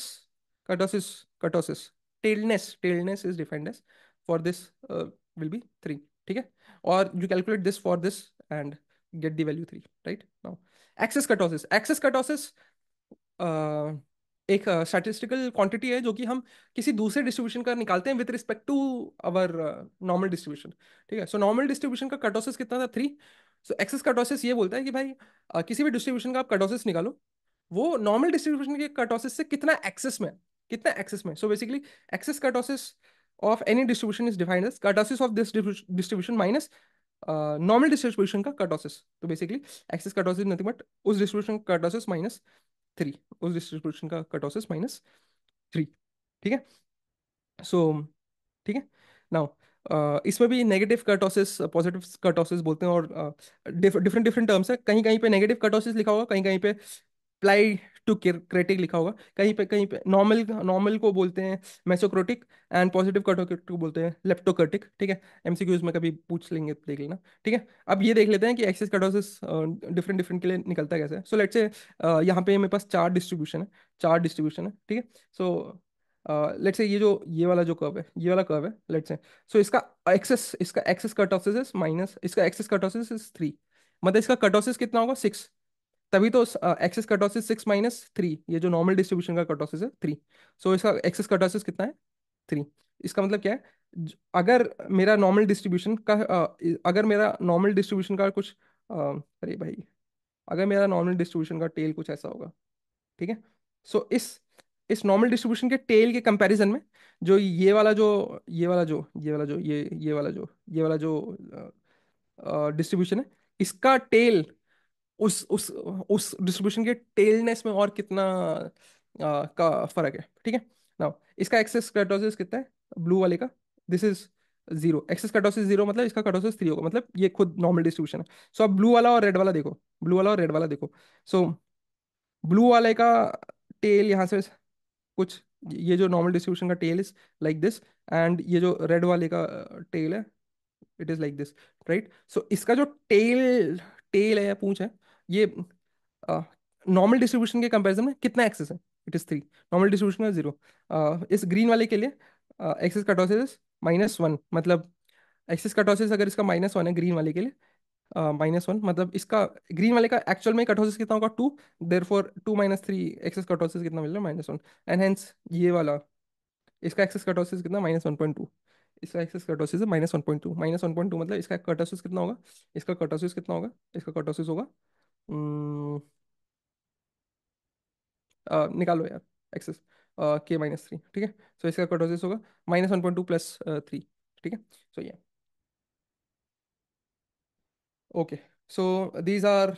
kurtosis tailedness is defined as for this will be 3. ठीक है, और you calculate this for this and get the value 3, right? Now, access kurtosis एक स्टैटिस्टिकल क्वांटिटी है जो कि हम किसी दूसरे डिस्ट्रीब्यूशन का निकालते हैं with respect to our normal distribution. ठीक है, सो नॉर्मल डिस्ट्रीब्यूशन का कर्टोसिस कितना था, 3। सो एक्सेस कर्टोसिस ये बोलता है कि भाई किसी भी डिस्ट्रीब्यूशन का आप कर्टोसिस निकालो, वो नॉर्मल डिस्ट्रीब्यूशन के कर्टोसिस से कितना एक्सेस में है, कितना एक्सेस में। So basically excess kurtosis of any distribution is defined as kurtosis of this distribution minus normal distribution का कर्टोसिस। तो basically excess kurtosis nothing but उस डिस्ट्रीब्यूशन का कर्टोसिस माइनस 3, उस डिस्ट्रीब्यूशन का कर्टोसिस माइनस 3। ठीक है, सो ठीक है। नाउ इसमें भी नेगेटिव कर्टोसिस पॉजिटिव कर्टोसिस बोलते हैं, और डिफरेंट डिफरेंट टर्म्स है। कहीं कहीं पे नेगेटिव कर्टोसिस लिखा होगा, कहीं कहीं पे प्लाई टू क्रेटिक लिखा होगा, कहीं पे नॉर्मल नॉर्मल को बोलते हैं मेसोक्रोटिक, एंड पॉजिटिव कर्टोटिक को बोलते हैं लेप्टोकर्टिक। ठीक है, एमसीक्यूज में कभी पूछ लेंगे तो देख लेना। ठीक है, अब ये देख लेते हैं कि एक्सेस कर्टोसिस डिफरेंट डिफरेंट के लिए निकलता कैसे है। सो लेट्स से यहाँ पे मेरे पास 4 डिस्ट्रीब्यूशन है, 4 डिस्ट्रीब्यूशन है। ठीक है, सो लेट्स से ये वाला जो कर्व है, ये वाला कर्व है लेट्स से। सो इसका एक्सेस कर्टोसिस इज माइनस, इसका एक्सेस कर्टोसिस इज 3, मतलब इसका कर्टोसिस कितना होगा, 6। तभी तो एक्सेस कर्टोसिस 6 - 3, ये जो नॉर्मल डिस्ट्रीब्यूशन का कर्टोसिस है 3। सो इसका एक्सेस कर्टोसिस कितना है, 3। इसका मतलब क्या है, अगर मेरा नॉर्मल डिस्ट्रीब्यूशन का अगर मेरा नॉर्मल डिस्ट्रीब्यूशन का कुछ अरे भाई, अगर मेरा नॉर्मल डिस्ट्रीब्यूशन का टेल कुछ ऐसा होगा। ठीक है, सो इस नॉर्मल डिस्ट्रीब्यूशन के टेल के कंपैरिजन में जो ये वाला जो डिस्ट्रीब्यूशन है, इसका टेल उस डिस्ट्रीब्यूशन के टेलनेस में और कितना का फर्क है। ठीक है, नाउ इसका एक्सेस कर्टोसिस कितना है ब्लू वाले का, दिस इज 0। एक्सेस कर्टोसिस 0 मतलब इसका कर्टोसिस 3 होगा, मतलब ये खुद नॉर्मल डिस्ट्रीब्यूशन है। सो अब ब्लू वाला और रेड वाला देखो, ब्लू वाला और रेड वाला देखो। सो ब्लू वाले का टेल यहाँ से कुछ, ये जो नॉर्मल डिस्ट्रीब्यूशन का tail is like this, and ये जो रेड वाले का टेल है it is like this, right. So इसका जो टेल टेल है या पूंछ है, ये नॉर्मल डिस्ट्रीब्यूशन के कंपैरिजन में कितना एक्सेस है, इट इज 3। नॉर्मल डिस्ट्रीब्यूशन का 0। इस ग्रीन वाले के लिए एक्सेस कर्टोसिस -1, मतलब एक्सेस कर्टोसिस अगर इसका -1 है ग्रीन वाले के लिए, -1 मतलब इसका ग्रीन वाले का एक्चुअल में कर्टोसिस कितना होगा, 2। देर फॉर 2 - 3 एक्सेस कर्टोसिस कितना मिल रहा है, -1। एंड हेंस ये वाला, इसका एक्सेस कर्टोसिस कितना, -1.2। इसका एक्सेस कर्टोसिस है -1.2, -1.2 मतलब इसका कर्टोसिस कितना होगा, इसका कर्टोसिस कितना होगा, इसका कर्टोसिस होगा निकालो यार, एक्सेस K-3। ठीक है, सो इसका कर्टोसिस होगा -1.2 + 3। ठीक है, सो ये okay. So these are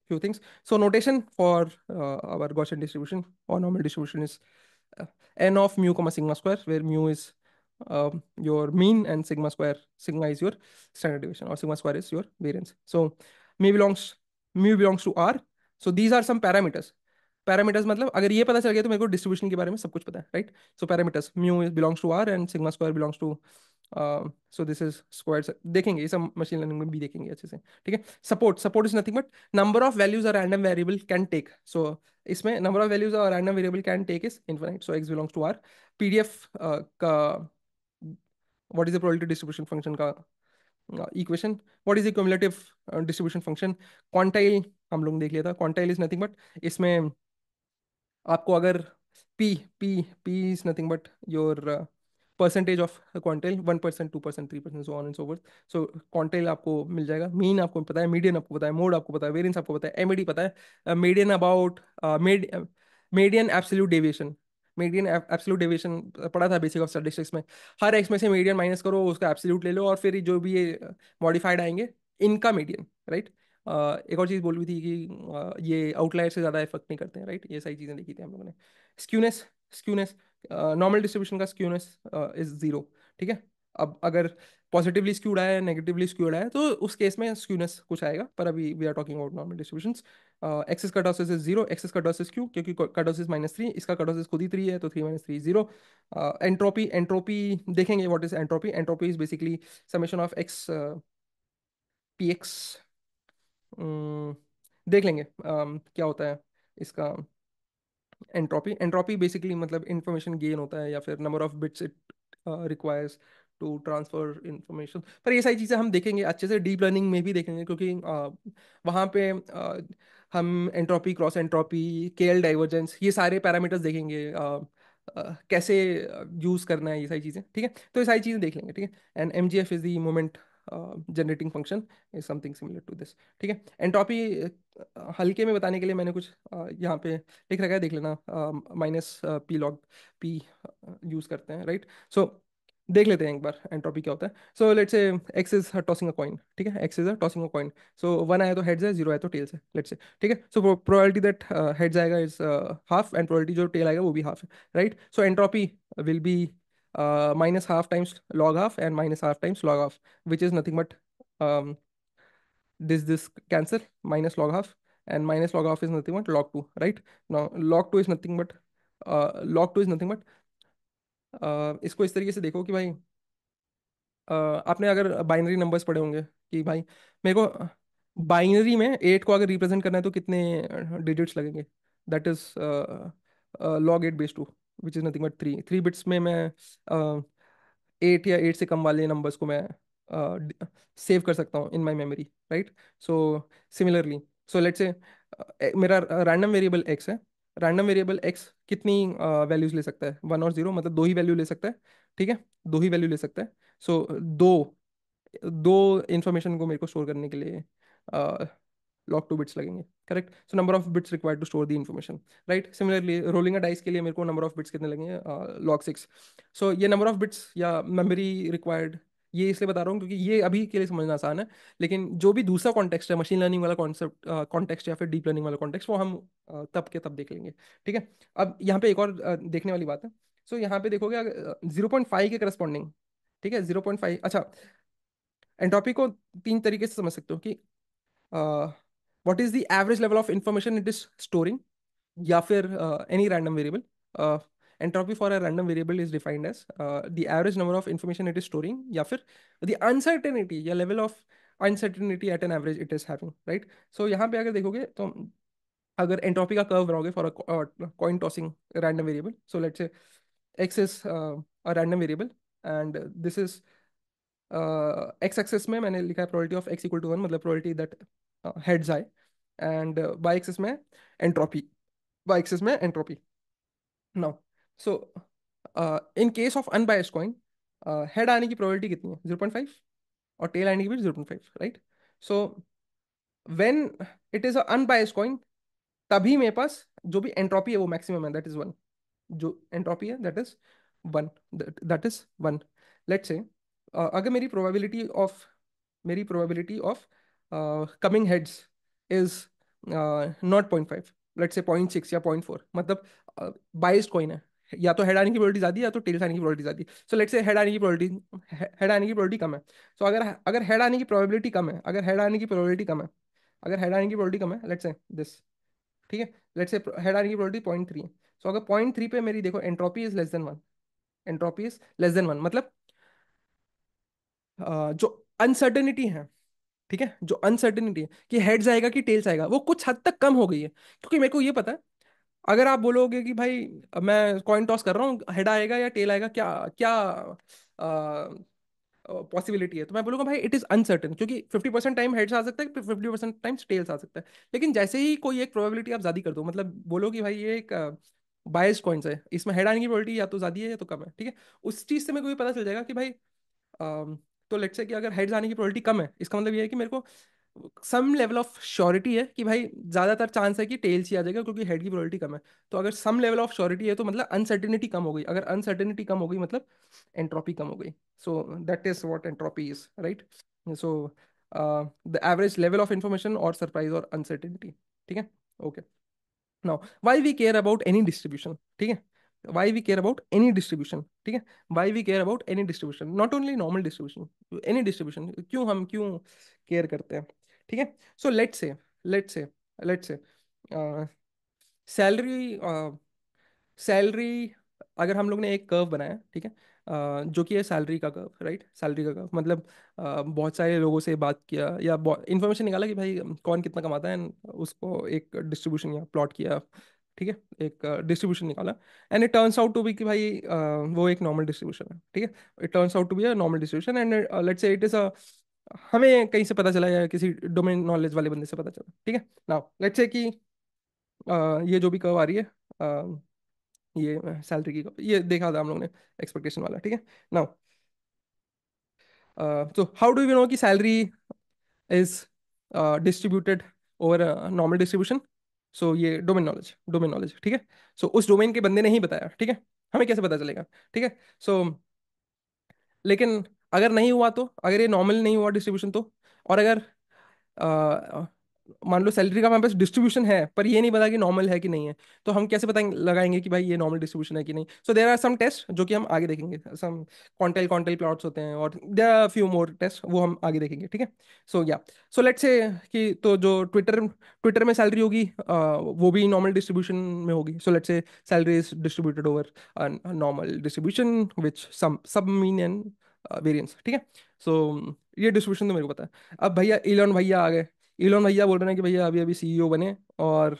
few things. So notation for our Gaussian distribution or normal distribution is n of mu comma sigma square, where mu is your mean and sigma is your standard deviation, or sigma square is your variance. So mu belongs mu belongs to R. So these are some parameters. Parameters मतलब अगर ये पता चल गया तो मेरे को डिस्ट्रीब्यूशन के बारे में सब कुछ पता है, right. So parameters mu belongs to R and sigma square belongs to, so this is square. देखेंगे ये सब मशीन लर्निंग में भी देखेंगे अच्छे से। ठीक है, support is nothing but number of values और random variable can take. So इसमें नंबर ऑफ वैल्यूज और random variable can take is infinite, so X belongs to R. PDF का what is the probability distribution function का इक्वेशन, what is the cumulative distribution function. Quantile हम लोग देख लिया था, क्वांटाइल इज नथिंग बट इसमें आपको अगर P P P is nothing but your percentage of quantile, 1%, 2%, 3%, so on and so fourth. So quantile आपको मिल जाएगा, मीन आपको पता है, मीडियन आपको पता है, मोड आपको पता है, वेरिएंस आपको पता है, एमईडी पता है, median about median absolute deviation. Median absolute deviation पढ़ा था बेसिक ऑफ स्टैटिस्टिक्स में। हर एक्स में से मीडियन माइनस करो, उसका एब्सोल्यूट ले लो, और फिर जो भी ये मॉडिफाइड आएंगे इनका मीडियन, राइट। एक और चीज़ बोली थी कि ये आउटलायर से ज़्यादा इफेक्ट नहीं करते हैं, राइट। ये सारी चीज़ें देखी थी हम लोगों ने। स्क्यूनेस स्क्यूनेस नॉर्मल डिस्ट्रीब्यूशन का स्क्यूनेस इज 0। ठीक है, अब अगर पॉजिटिवली स्क्यूड आया है, नेगेटिवली स्क्यूड आया है, तो उस केस में स्क्यूनेस कुछ आएगा, पर अभी we are talking about normal distributions. Excess kurtosis is 0, excess kurtosis क्यों, क्योंकि कर्टोसिस -3, इसका कर्टोसिस खुद ही 3 है, तो 3 - 3 0। एंट्रोपी एंट्रोपी देखेंगे, what is entropy. Entropy is basically summation of X P X. देख लेंगे क्या होता है इसका एंट्रोपी। एंट्रोपी बेसिकली मतलब इंफॉर्मेशन गेन होता है, या फिर number of bits it requires to transfer information. पर ये सारी चीज़ें हम देखेंगे अच्छे से, डीप लर्निंग में भी देखेंगे, क्योंकि वहाँ पे हम entropy, cross entropy, KL divergence, ये सारे पैरामीटर्स देखेंगे, कैसे यूज़ करना है ये सारी चीज़ें, ठीक है। तो ये सारी चीज़ें देख लेंगे, ठीक है। And MGF is the moment generating function, is something similar to this, ठीक है। एंट्रोपी हल्के में बताने के लिए मैंने कुछ यहाँ पे लिख रखा है, देख लेना। Minus P log P use करते हैं, राइट। सो देख लेते हैं एक बार एंट्रोपी क्या होता है। So let's say X is tossing a coin, ठीक है। X is tossing a coin. So one आया तो हेड्स है, जीरो आया तो टेल्स है, लेट्स से, ठीक है। सो प्रोबेबिलिटी दैट हेड्स आएगा इज हाफ, एंड प्रोबेबिलिटी जो टेल आएगा वो भी हाफ है, right. So entropy will be minus half times log half and minus half times log half, which is nothing but um, this cancel, minus log half, and minus log half is nothing but log 2, right? Now log 2 is nothing but log 2 is nothing but इसको इस तरीके से देखो कि भाई आपने अगर बाइनरी नंबर्स पढ़े होंगे कि भाई मेरे को बाइनरी में 8 को अगर रिप्रेजेंट करना है तो कितने डिजिट्स लगेंगे, that is log 8 base 2, which is nothing but 3 bits में मैं 8 या 8 से कम वाले नंबर्स को मैं सेव कर सकता हूँ in my memory, right. So similarly, so let's say मेरा रैंडम वेरिएबल एक्स है। रैंडम वेरिएबल एक्स कितनी वैल्यूज ले सकता है, 1 और 0, मतलब दो ही वैल्यू ले सकता है, ठीक है। दो ही वैल्यू ले सकता है। सो दो दो इंफॉर्मेशन को मेरे को स्टोर करने के लिए log 2 बिट्स लगेंगे, correct. So number of bits required to store the information, right. Similarly rolling a dice के लिए मेरे को नंबर ऑफ बिट्स कितने लगेंगे, log 6। सो ये नंबर ऑफ बिट्स या मेमोरी रिक्वायर्ड, ये इसलिए बता रहा हूँ क्योंकि ये अभी के लिए समझना आसान है, लेकिन जो भी दूसरा कॉन्टेक्स्ट है, मशीन लर्निंग वाला कॉन्सेप्ट कॉन्टेक्स्ट या फिर डीप लर्निंग वाला कॉन्टेक्स्ट, वो हम तब के तब देख लेंगे, ठीक है। अब यहाँ पे एक और देखने वाली बात है। सो यहाँ पे देखोगे 0.5 के करस्पॉन्डिंग, ठीक है, 0.5। अच्छा, एंट्रोपी को तीन तरीके से समझ सकते हो कि what is the average level of information it is storing, या फिर any random variable. Entropy for a random variable is defined as the average number of information it is storing, या फिर द अनसर्टेनिटी या level of uncertainty at an average it is having, right. So यहाँ पे अगर देखोगे तो अगर एंट्रोपी का कर्व बनाओगे for a coin tossing random variable, so let's say X is a random variable, and this is X axis में मैंने लिखा है probability of X equal to 1, मतलब प्रोबेबिलिटी दैट हेड्स आए, एंड वाई एक्सेस में एंट्रोपी, वाई एक्सेस में entropy. Now so in case of unbiased coin, head आने की प्रोबेबिलिटी कितनी है, 0.5, और टेल आने की भी 0.5, right. So when it is a unbiased coin, तभी मेरे पास जो भी एंट्रोपी है वो मैक्सिमम है, दैट इज 1। जो एंट्रोपी है that is 1, that is 1। Let's say अगर मेरी probability of coming heads is not 0.5, let's say 0.6 या 0.4, मतलब बाइस्ड कॉइन है, या तो हेड आने की प्रोबेबिलिटी ज्यादा है या तो टेल्स आने की प्रोबेबिलिटी ज्यादा है। सो लेट्स से हेड आने की प्रोबेबिलिटी कम है। सो अगर अगर हेड आने की प्रोबेबिलिटी कम है, अगर हेड आने की प्रोबेबिलिटी कम है, अगर हेड आने की प्रोबेबिलिटी कम है, लेट्स से दिस, ठीक है। लेट्स से हेड आने की प्रोबेबिलिटी 0.3 है। सो अगर 0.3 पे मेरी देखो entropy is less then 1, entropy is less then 1, मतलब जो अनसर्टेनिटी है, ठीक है, जो अनसर्टेनिटी है कि हेड्स आएगा कि टेल्स आएगा, वो कुछ हद तक कम हो गई है, क्योंकि मेरे को ये पता है अगर आप बोलोगे कि भाई मैं कॉइन टॉस कर रहा हूँ, हेड आएगा या टेल आएगा, क्या क्या पॉसिबिलिटी है, तो मैं बोलूंगा भाई इट इज अनसर्टेन, क्योंकि 50% टाइम हेड्स आ सकता है, 50% टाइम्स टेल्स आ सकता है। लेकिन जैसे ही कोई एक प्रोबेबिलिटी आप ज्यादा कर दो, मतलब बोलो कि भाई ये एक बायस्ड कॉइन्स है, इसमें हेड आने की प्रोबेबिलिटी या तो ज्यादा है या तो कम है, ठीक है, उस चीज से मेरे को ये पता चल जाएगा कि भाई तो लेट्स से कि अगर हेड्स आने की प्रोबेबिलिटी कम है, इसका मतलब ये है कि मेरे को सम लेवल ऑफ श्योरिटी है कि भाई ज्यादातर चांस है कि टेल्स ही आ जाएगा, क्योंकि हेड की प्रोबेबिलिटी कम है। तो अगर सम लेवल ऑफ श्योरिटी है तो मतलब अनसर्टेनिटी कम हो गई, अगर अनसर्टेनिटी कम हो गई मतलब एंट्रोपी कम हो गई। So that is what entropy is, right. So the average level of information और सरप्राइज और अनसर्टेनिटी, ठीक है, okay. Now why we care about any distribution, ठीक है, why we care about any distribution, ठीक है, why we care about any distribution, not only normal distribution, any distribution, क्यों केयर करते हैं, ठीक है। So let's say salary salary अगर हम लोग ने एक कर्व बनाया, ठीक है, जो कि है सैलरी का कर्व, राइट। सैलरी का कर्व मतलब बहुत सारे लोगों से बात किया या इन्फॉर्मेशन निकाला कि भाई कौन कितना कमाता है, and उसको एक डिस्ट्रीब्यूशन या प्लॉट किया, ठीक है, एक डिस्ट्रीब्यूशन निकाला, and it turns out to be कि भाई वो एक नॉर्मल डिस्ट्रीब्यूशन है, ठीक है। It turns out to be a normal distribution, and let's say it is a, हमें कहीं से पता चला या किसी डोमेन नॉलेज वाले बंदे से पता चला, ठीक है। नाउ लेट्स से कि ये जो भी कर्व आ रही है, ये सैलरी की curve, ये देखा था हम लोगों ने एक्सपेक्टेशन वाला, ठीक है। नाउ तो हाउ डू यू नो कि salary is distributed over normal distribution? So ये डोमेन नॉलेज, ठीक है। सो उस डोमेन के बंदे ने ही बताया, ठीक है, हमें कैसे पता चलेगा, ठीक है। सो लेकिन अगर नहीं हुआ तो, अगर ये नॉर्मल नहीं हुआ डिस्ट्रीब्यूशन तो, और अगर अ, मान लो सैलरी का हमारे पास डिस्ट्रीब्यूशन है पर ये नहीं पता कि नॉर्मल है कि नहीं है, तो हम कैसे पता लगाएंगे कि भाई ये नॉर्मल डिस्ट्रीब्यूशन है कि नहीं? So there are some test जो कि हम आगे देखेंगे, सम क्वांटाइल प्लॉट्स होते हैं, और there are few more test, वो हम आगे देखेंगे, ठीक है। सो या, सो लेट्स से कि तो जो ट्विटर ट्विटर में सैलरी होगी वो भी नॉर्मल डिस्ट्रीब्यूशन में होगी। So let's say salary is distributed over normal distribution which some sub mean and variance, ठीक है। सो ये डिस्ट्रीब्यूशन तो मेरे को पता है। अब भैया इलॉन भैया आ गए, इलॉन भैया बोल रहे हैं कि भैया अभी अभी सीईओ बने और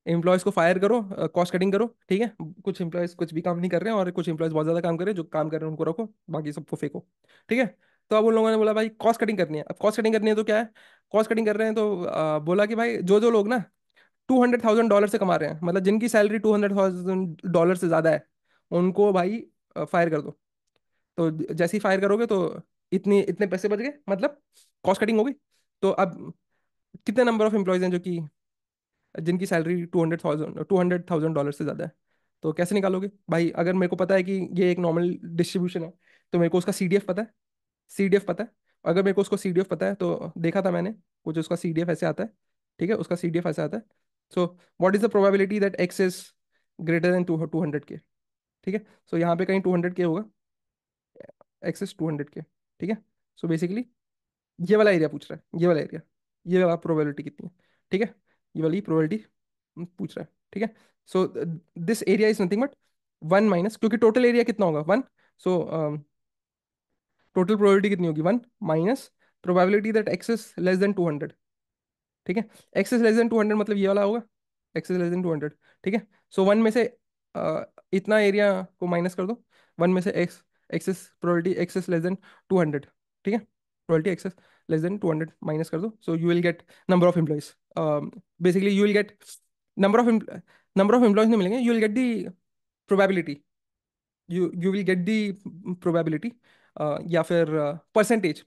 एम्प्लॉयज़ को फायर करो, कॉस्ट कटिंग करो, ठीक है। कुछ एम्प्लॉयज़ कुछ भी काम नहीं कर रहे हैं और कुछ एम्प्लॉयज़ बहुत ज़्यादा काम कर रहे हैं, जो काम कर रहे हैं उनको रखो, बाकी सबको फेंको, ठीक है। तो अब उन लोगों ने बोला भाई कॉस्ट कटिंग करनी है। अब कॉस्ट कटिंग करनी है तो क्या है, कॉस्ट कटिंग कर रहे हैं तो बोला कि भाई जो जो लोग ना $200,000 से कमा रहे हैं, मतलब जिनकी सैलरी $200,000 से ज़्यादा है, उनको भाई फायर कर दो। तो जैसे ही फायर करोगे तो इतनी इतने पैसे बच गए, मतलब कॉस्ट कटिंग हो गई। तो अब कितने नंबर ऑफ एम्प्लॉयज हैं जो कि जिनकी सैलरी $200,000 से ज़्यादा है? तो कैसे निकालोगे भाई? अगर मेरे को पता है कि ये एक नॉर्मल डिस्ट्रीब्यूशन है, तो मेरे को उसका सीडीएफ पता है, सीडीएफ पता है। अगर मेरे को उसको सीडीएफ पता है तो देखा था मैंने, कुछ उसका सीडीएफ ऐसे आता है, ठीक है, उसका सीडीएफ ऐसे आता है। So what is the probability that X is greater then 200K, ठीक है। सो यहाँ पे कहीं 200K होगा, एक्स इज 200K, ठीक है। सो बेसिकली ये वाला एरिया पूछ रहा है, ये वाला एरिया, ये वाला प्रोबेबिलिटी कितनी है, ठीक है, ये वाली प्रोबेबिलिटी पूछ रहा है, ठीक है। So this area is nothing but one minus, क्योंकि टोटल एरिया कितना होगा, वन। सो टोटल प्रोबेबिलिटी कितनी होगी, one minus probability that X is less than 200, ठीक है। एक्स इज लेस देन 200 मतलब ये वाला होगा, एक्स इज लेस देन 200, ठीक है। सो वन में से इतना एरिया को माइनस कर दो, वन में से X, axis probability X is less than 200, ठीक है, probability X is less than 200 minus कर दो, so you will get number of employees. Basically you will get number of number of employees नहीं मिलेंगे, you will get the probability, you will get the probability, या फिर परसेंटेज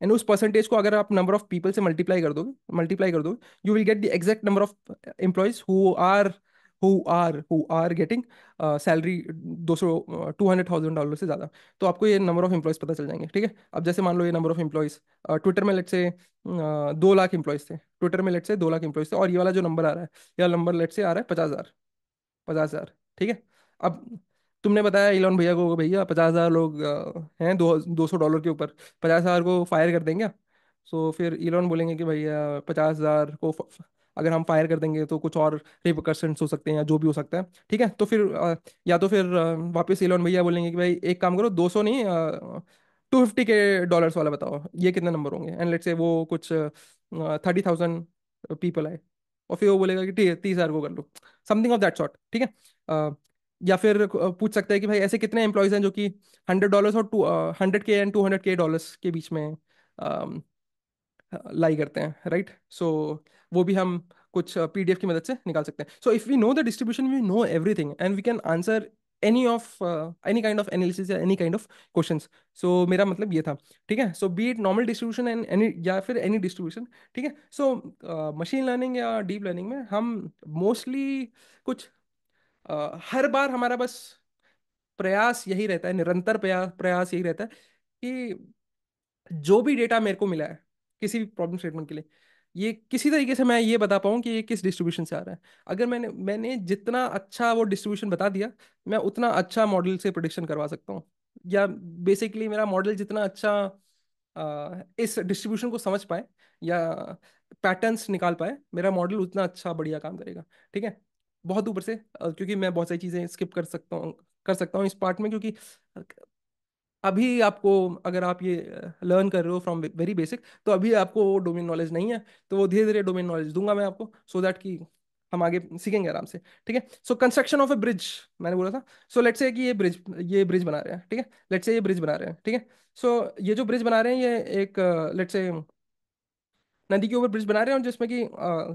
एंड उस परसेंटेज को अगर आप नंबर ऑफ पीपल से मल्टीप्लाई कर दोगे you will get the exact number of employees who are getting salary 200,000 $200,000 से ज़्यादा। तो आपको ये नंबर ऑफ एम्प्लॉयज़ पता चल जाएंगे, ठीक है। अब जैसे मान लो ये नंबर ऑफ एम्प्लॉयज़ ट्विटर में लेट से 2 लाख एम्प्लॉयज़ थे, ट्विटर में लेट से 2 लाख एम्प्लॉयज़ थे, और ये वाला जो नंबर आ रहा है, यह नंबर लेट से आ रहा है 50,000, 50,000, ठीक है। अब तुमने बताया इलॉन भैया को, भैया 50,000 लोग हैं, 200 डॉलर के ऊपर, 50,000 को फायर कर देंगे। सो फिर इलॉन बोलेंगे कि भैया 50,000 को अगर हम फायर कर देंगे तो कुछ और रिपरकशंस हो सकते हैं या जो भी हो सकता है, ठीक है। तो फिर या तो फिर वापस इलॉन भैया बोलेंगे कि भाई एक काम करो, 200 नहीं, $250 वाला बताओ, ये कितने नंबर होंगे, एंड लेट्स से वो कुछ 30,000 पीपल आए, और फिर वो बोलेगा कि 30,000 को कर लो, समथिंग ऑफ दैट सॉर्ट, ठीक है। या फिर पूछ सकते हैं कि भाई ऐसे कितने एम्प्लॉयज हैं जो कि $100 और 100K एंड $200K के बीच में लाई करते हैं, राइट। सो वो भी हम कुछ पीडीएफ की मदद से निकाल सकते हैं। So if we know the distribution we know everything and we can answer any kind of analysis या any kind of questions. So मेरा मतलब ये था, ठीक है। So be it normal distribution and any या फिर एनी डिस्ट्रीब्यूशन, ठीक है। सो मशीन लर्निंग या डीप लर्निंग में हम मोस्टली कुछ हर बार हमारा बस प्रयास यही रहता है, निरंतर प्रयास प्रयास यही रहता है कि जो भी डेटा मेरे को मिला है किसी भी प्रॉब्लम स्टेटमेंट के लिए, ये किसी तरीके से मैं ये बता पाऊँ कि ये किस डिस्ट्रीब्यूशन से आ रहा है। अगर मैंने जितना अच्छा वो डिस्ट्रीब्यूशन बता दिया, मैं उतना अच्छा मॉडल से प्रिडिक्शन करवा सकता हूँ, या बेसिकली मेरा मॉडल जितना अच्छा इस डिस्ट्रीब्यूशन को समझ पाए या पैटर्न्स निकाल पाए, मेरा मॉडल उतना अच्छा बढ़िया काम करेगा, ठीक है। बहुत ऊपर से क्योंकि मैं बहुत सारी चीज़ें स्किप कर सकता हूँ इस पार्ट में, क्योंकि अभी आपको, अगर आप ये लर्न कर रहे हो फ्रॉम वेरी बेसिक, तो अभी आपको वो डोमेन नॉलेज नहीं है, तो वो धीरे धीरे डोमेन नॉलेज दूंगा मैं आपको, सो दैट कि हम आगे सीखेंगे आराम से, ठीक है। So construction of A bridge, मैंने बोला था। सो लेट्स से कि ये ब्रिज बना रहे हैं, ठीक है। लेट्स से ये ब्रिज बना रहे हैं, ठीक है। सो ये जो ब्रिज बना रहे हैं, ये एक लेट्स से नदी के ऊपर ब्रिज बना रहे हैं, और जिसमें कि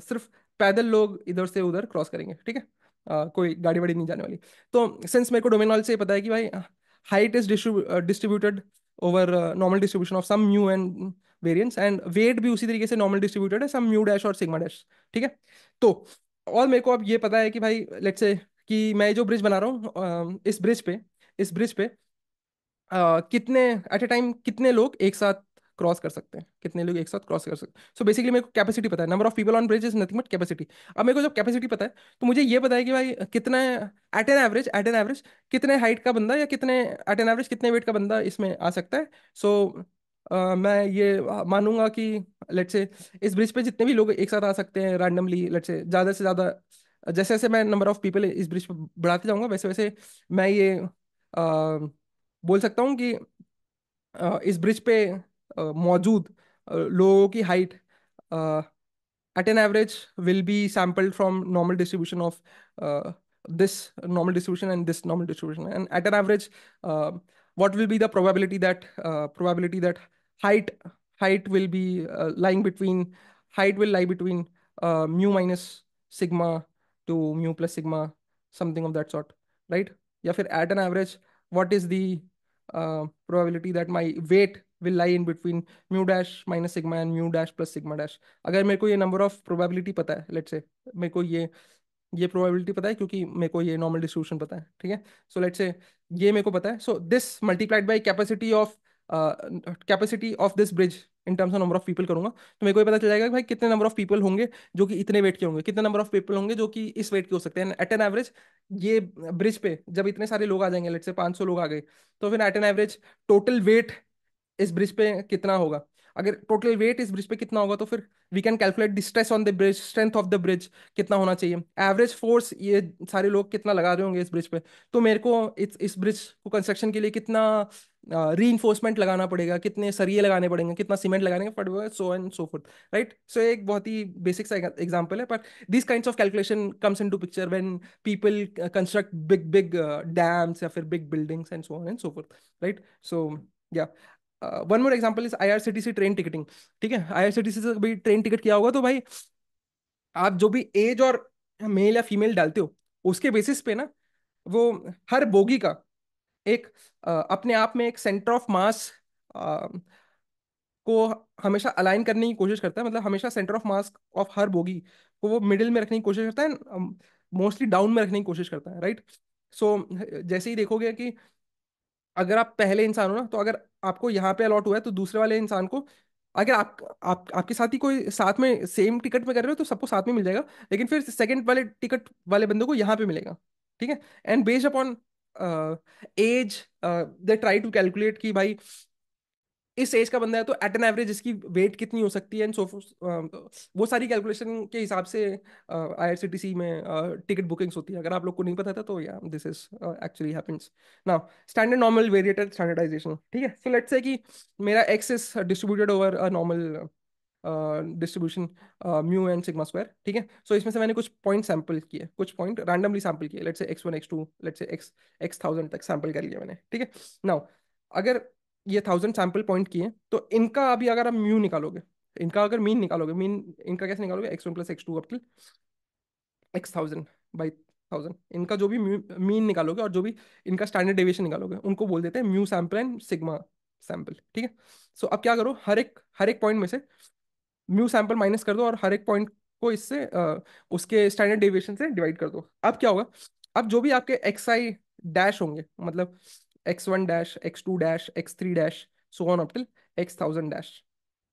सिर्फ पैदल लोग इधर से उधर क्रॉस करेंगे, ठीक है। कोई गाड़ी वाड़ी नहीं जाने वाली। तो सिंस मेरे को डोमेन नॉलेज से पता है कि भाई height is distributed over normal distribution of some mu and variance, and weight भी उसी तरीके से नॉर्मल डिस्ट्रीब्यूटेड है, सम म्यू डैश और सिग्मा डैश, ठीक है। तो और मेरे को अब ये पता है कि भाई लेट्स से कि मैं जो ब्रिज बना रहा हूँ, इस ब्रिज पे कितने एट ए टाइम कितने लोग एक साथ क्रॉस कर सकते हैं, कितने लोग एक साथ क्रॉस कर सकते हैं। सो बेसिकली मेरे को कैपेसिटी पता है, number of people on bridge is nothing but capacity. अब मेरे को जब कैपेसिटी पता है, तो मुझे ये पता है कि भाई कितना एट एन एवरेज कितने हाइट का बंदा, या कितने एट एन एवरेज कितने वेट का बंदा इसमें आ सकता है। सो मैं ये मानूंगा कि लेट्स से इस ब्रिज पे जितने भी लोग एक साथ आ सकते हैं रैंडमली, लेट्स से ज़्यादा से ज़्यादा, जैसे जैसे मैं नंबर ऑफ पीपल इस ब्रिज पे बढ़ाते जाऊंगा, वैसे वैसे मैं ये बोल सकता हूँ कि इस ब्रिज पे मौजूद लोगों की height at an average will be sampled from normal distribution of this normal distribution and this normal distribution, and at an average what will be the probability that height height will be lying between height will lie between mu minus sigma to mu plus sigma, something of that sort, right? या फिर at an average what is the probability that my weight will lie in between mu dash minus sigma and mu dash plus sigma dash। अगर मेरे को ये नंबर ऑफ प्रोबेबिलिटी पता है, लेट्स से मेरे को ये प्रोबेबिलिटी पता है, क्योंकि मेरे को ये नॉर्मल डिस्ट्रीब्यूशन पता है, ठीक है। सो लेट्स से ये मेरे को पता है, so this multiplied by capacity of this bridge in terms of number of people करूंगा, तो मेरे को ये पता चल जाएगा कि भाई कितने नंबर ऑफ पीपल होंगे जो कि इतने वेट के होंगे, कितने नंबर ऑफ पीपल होंगे जो कि इस वेट के हो सकते हैं एट एन एवरेज। ये ब्रिज पे जब इतने सारे लोग आ जाएंगे, लेट्स से 500 लोग आ गए, तो फिर at an average total weight इस ब्रिज पे कितना होगा। अगर टोटल वेट इस ब्रिज पे कितना होगा, तो फिर we can calculate the stress on the bridge, strength of the bridge कितना होना चाहिए, एवरेज फोर्स ये सारे लोग कितना लगा रहे होंगे इस ब्रिज पे। तो मेरे को इस ब्रिज को कंस्ट्रक्शन के लिए कितना री लगाना पड़ेगा, कितने सरिये लगाने पड़ेंगे, कितना सीमेंट लगाने पड़ेगा, so and so forth, right. So एक बहुत ही बेसिक सा एग्जांपल है, पर this kinds of calculation comes into picture when people construct big big dams या फिर big buildings and so on and so forth, right. So yeah one more example is IRCTC train ticketing, ठीक है। आईआरसीटीसी से कभी ट्रेन टिकट किया होगा, तो भाई आप जो भी एज और मेल या फीमेल डालते हो, उसके बेसिस पे ना वो हर बोगी का एक अपने आप में एक सेंटर ऑफ मास को हमेशा अलाइन करने की कोशिश करता है, मतलब हमेशा centre of mass of her bogie को वो मिडिल में रखने की कोशिश करता है, मोस्टली डाउन में रखने की कोशिश करता है, राइट। सो जैसे ही देखोगे कि अगर आप पहले इंसान हो ना, तो अगर आपको यहाँ पे अलॉट हुआ है, तो दूसरे वाले इंसान को, अगर आपके साथ ही कोई साथ में सेम टिकट में कर रहे हो, तो सबको साथ में मिल जाएगा, लेकिन फिर सेकंड वाले टिकट वाले बंदे को यहाँ पे मिलेगा, ठीक है। And based upon age they try to calculate कि भाई इस एज का बंदा है, तो एट एन एवरेज इसकी वेट कितनी हो सकती है, एंड सो वो सारी कैलकुलेशन के हिसाब से आईआरसीटीसी में टिकट बुकिंग्स होती है। अगर आप लोग को नहीं पता था, तो yeah this is actually happens now. Standard normal variated standardization, ठीक है। सो लेट्स से कि मेरा X is distributed over a normal distribution mu and sigma square, ठीक है। सो इसमें से मैंने कुछ पॉइंट सैंपल किए, कुछ पॉइंट रैंडमली सैंपल किए, let's say x1 x2, let's say x 1000 तक सैंपल कर लिया मैंने, ठीक है। नाउ अगर ये 1000 सैंपल पॉइंट किए, तो इनका अभी अगर आप म्यू निकालोगे, इनका अगर मीन निकालोगे, मीन इनका कैसे निकालोगे, x1 plus x2 up till x 1000 by 1000, इनका जो भी मीन निकालोगे और जो भी इनका स्टैंडर्ड डेविएशन निकालोगे, उनको बोल देते हैं mu sample and sigma sample, ठीक है। सो अब क्या करो, हर एक पॉइंट में से म्यू सैंपल माइनस कर दो, और हर एक पॉइंट को इससे उसके स्टैंडर्ड डेविएशन से डिवाइड कर दो। अब क्या होगा, अब जो भी आपके एक्स आई डैश होंगे, मतलब x1 dash, x2 dash, x3 dash, so on up till x 1000 dash,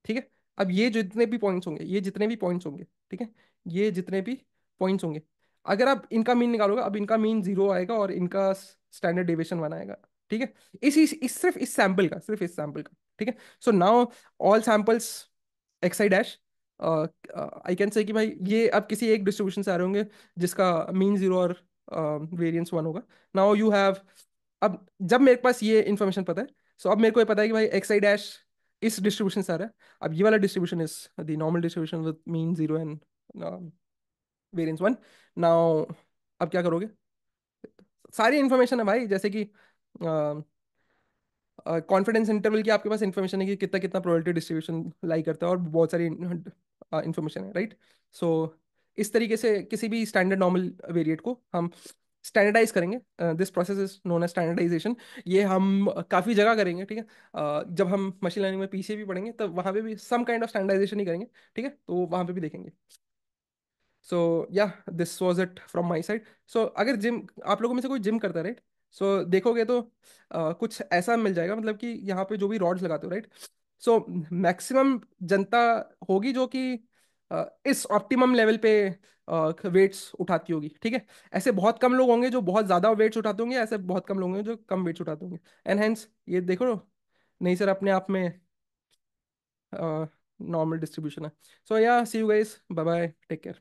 ठीक है। अब ये जो जितने भी पॉइंट्स होंगे, ये जितने भी पॉइंट्स होंगे, ठीक है, ये जितने भी पॉइंट्स होंगे, अगर आप इनका मीन निकालोगे, अब इनका मीन 0 आएगा और इनका स्टैंडर्ड डेविएशन 1 आएगा, ठीक है। सिर्फ इस सैंपल का, सिर्फ इस सैंपल का, ठीक है। So now all samples x I dash, I can say कि भाई ये अब किसी एक डिस्ट्रीब्यूशन से आ रहे होंगे जिसका मीन 0 और वेरिएंस 1 होगा। नाउ यू हैव, अब जब मेरे पास ये इन्फॉर्मेशन पता है, सो अब मेरे को ये पता है कि भाई एक्स आई डैश इस डिस्ट्रीब्यूशन से आ रहा है। अब ये वाला distribution is the normal distribution with mean 0 and variance one. Now अब क्या करोगे, सारी इन्फॉर्मेशन है भाई, जैसे कि कॉन्फिडेंस इंटरवल की आपके पास इन्फॉर्मेशन है कि कितना कितना प्रोबेबिलिटी डिस्ट्रीब्यूशन लाई करता है, और बहुत सारी इन्फॉर्मेशन है, राइट। सो इस तरीके से किसी भी स्टैंडर्ड नॉर्मल वेरिएट को हम स्टैंडर्डाइज करेंगे। This process is known as standardization. ये हम काफ़ी जगह करेंगे, ठीक है। जब हम मशीन लर्निंग में पीछे भी पढ़ेंगे तब वहाँ पे भी सम काइंड ऑफ स्टैंडर्डाइजेशन ही करेंगे, ठीक है, तो वहाँ पे भी देखेंगे। So yeah this was it from my side. So अगर जिम, आप लोगों में से कोई जिम करता है, राइट, सो देखोगे तो कुछ ऐसा मिल जाएगा, मतलब कि यहाँ पे जो भी रॉड्स लगाते हो, राइट, सो मैक्सिमम जनता होगी जो कि इस ऑप्टिमम लेवल पे वेट्स उठाती होगी, ठीक है। ऐसे बहुत कम लोग होंगे जो बहुत ज़्यादा वेट्स उठाते होंगे, ऐसे बहुत कम लोग होंगे जो कम वेट्स उठाते होंगे। एंड हेंस ये देखो, नहीं सर, अपने आप में नॉर्मल डिस्ट्रीब्यूशन है। So yeah see you guys, bye bye, take care.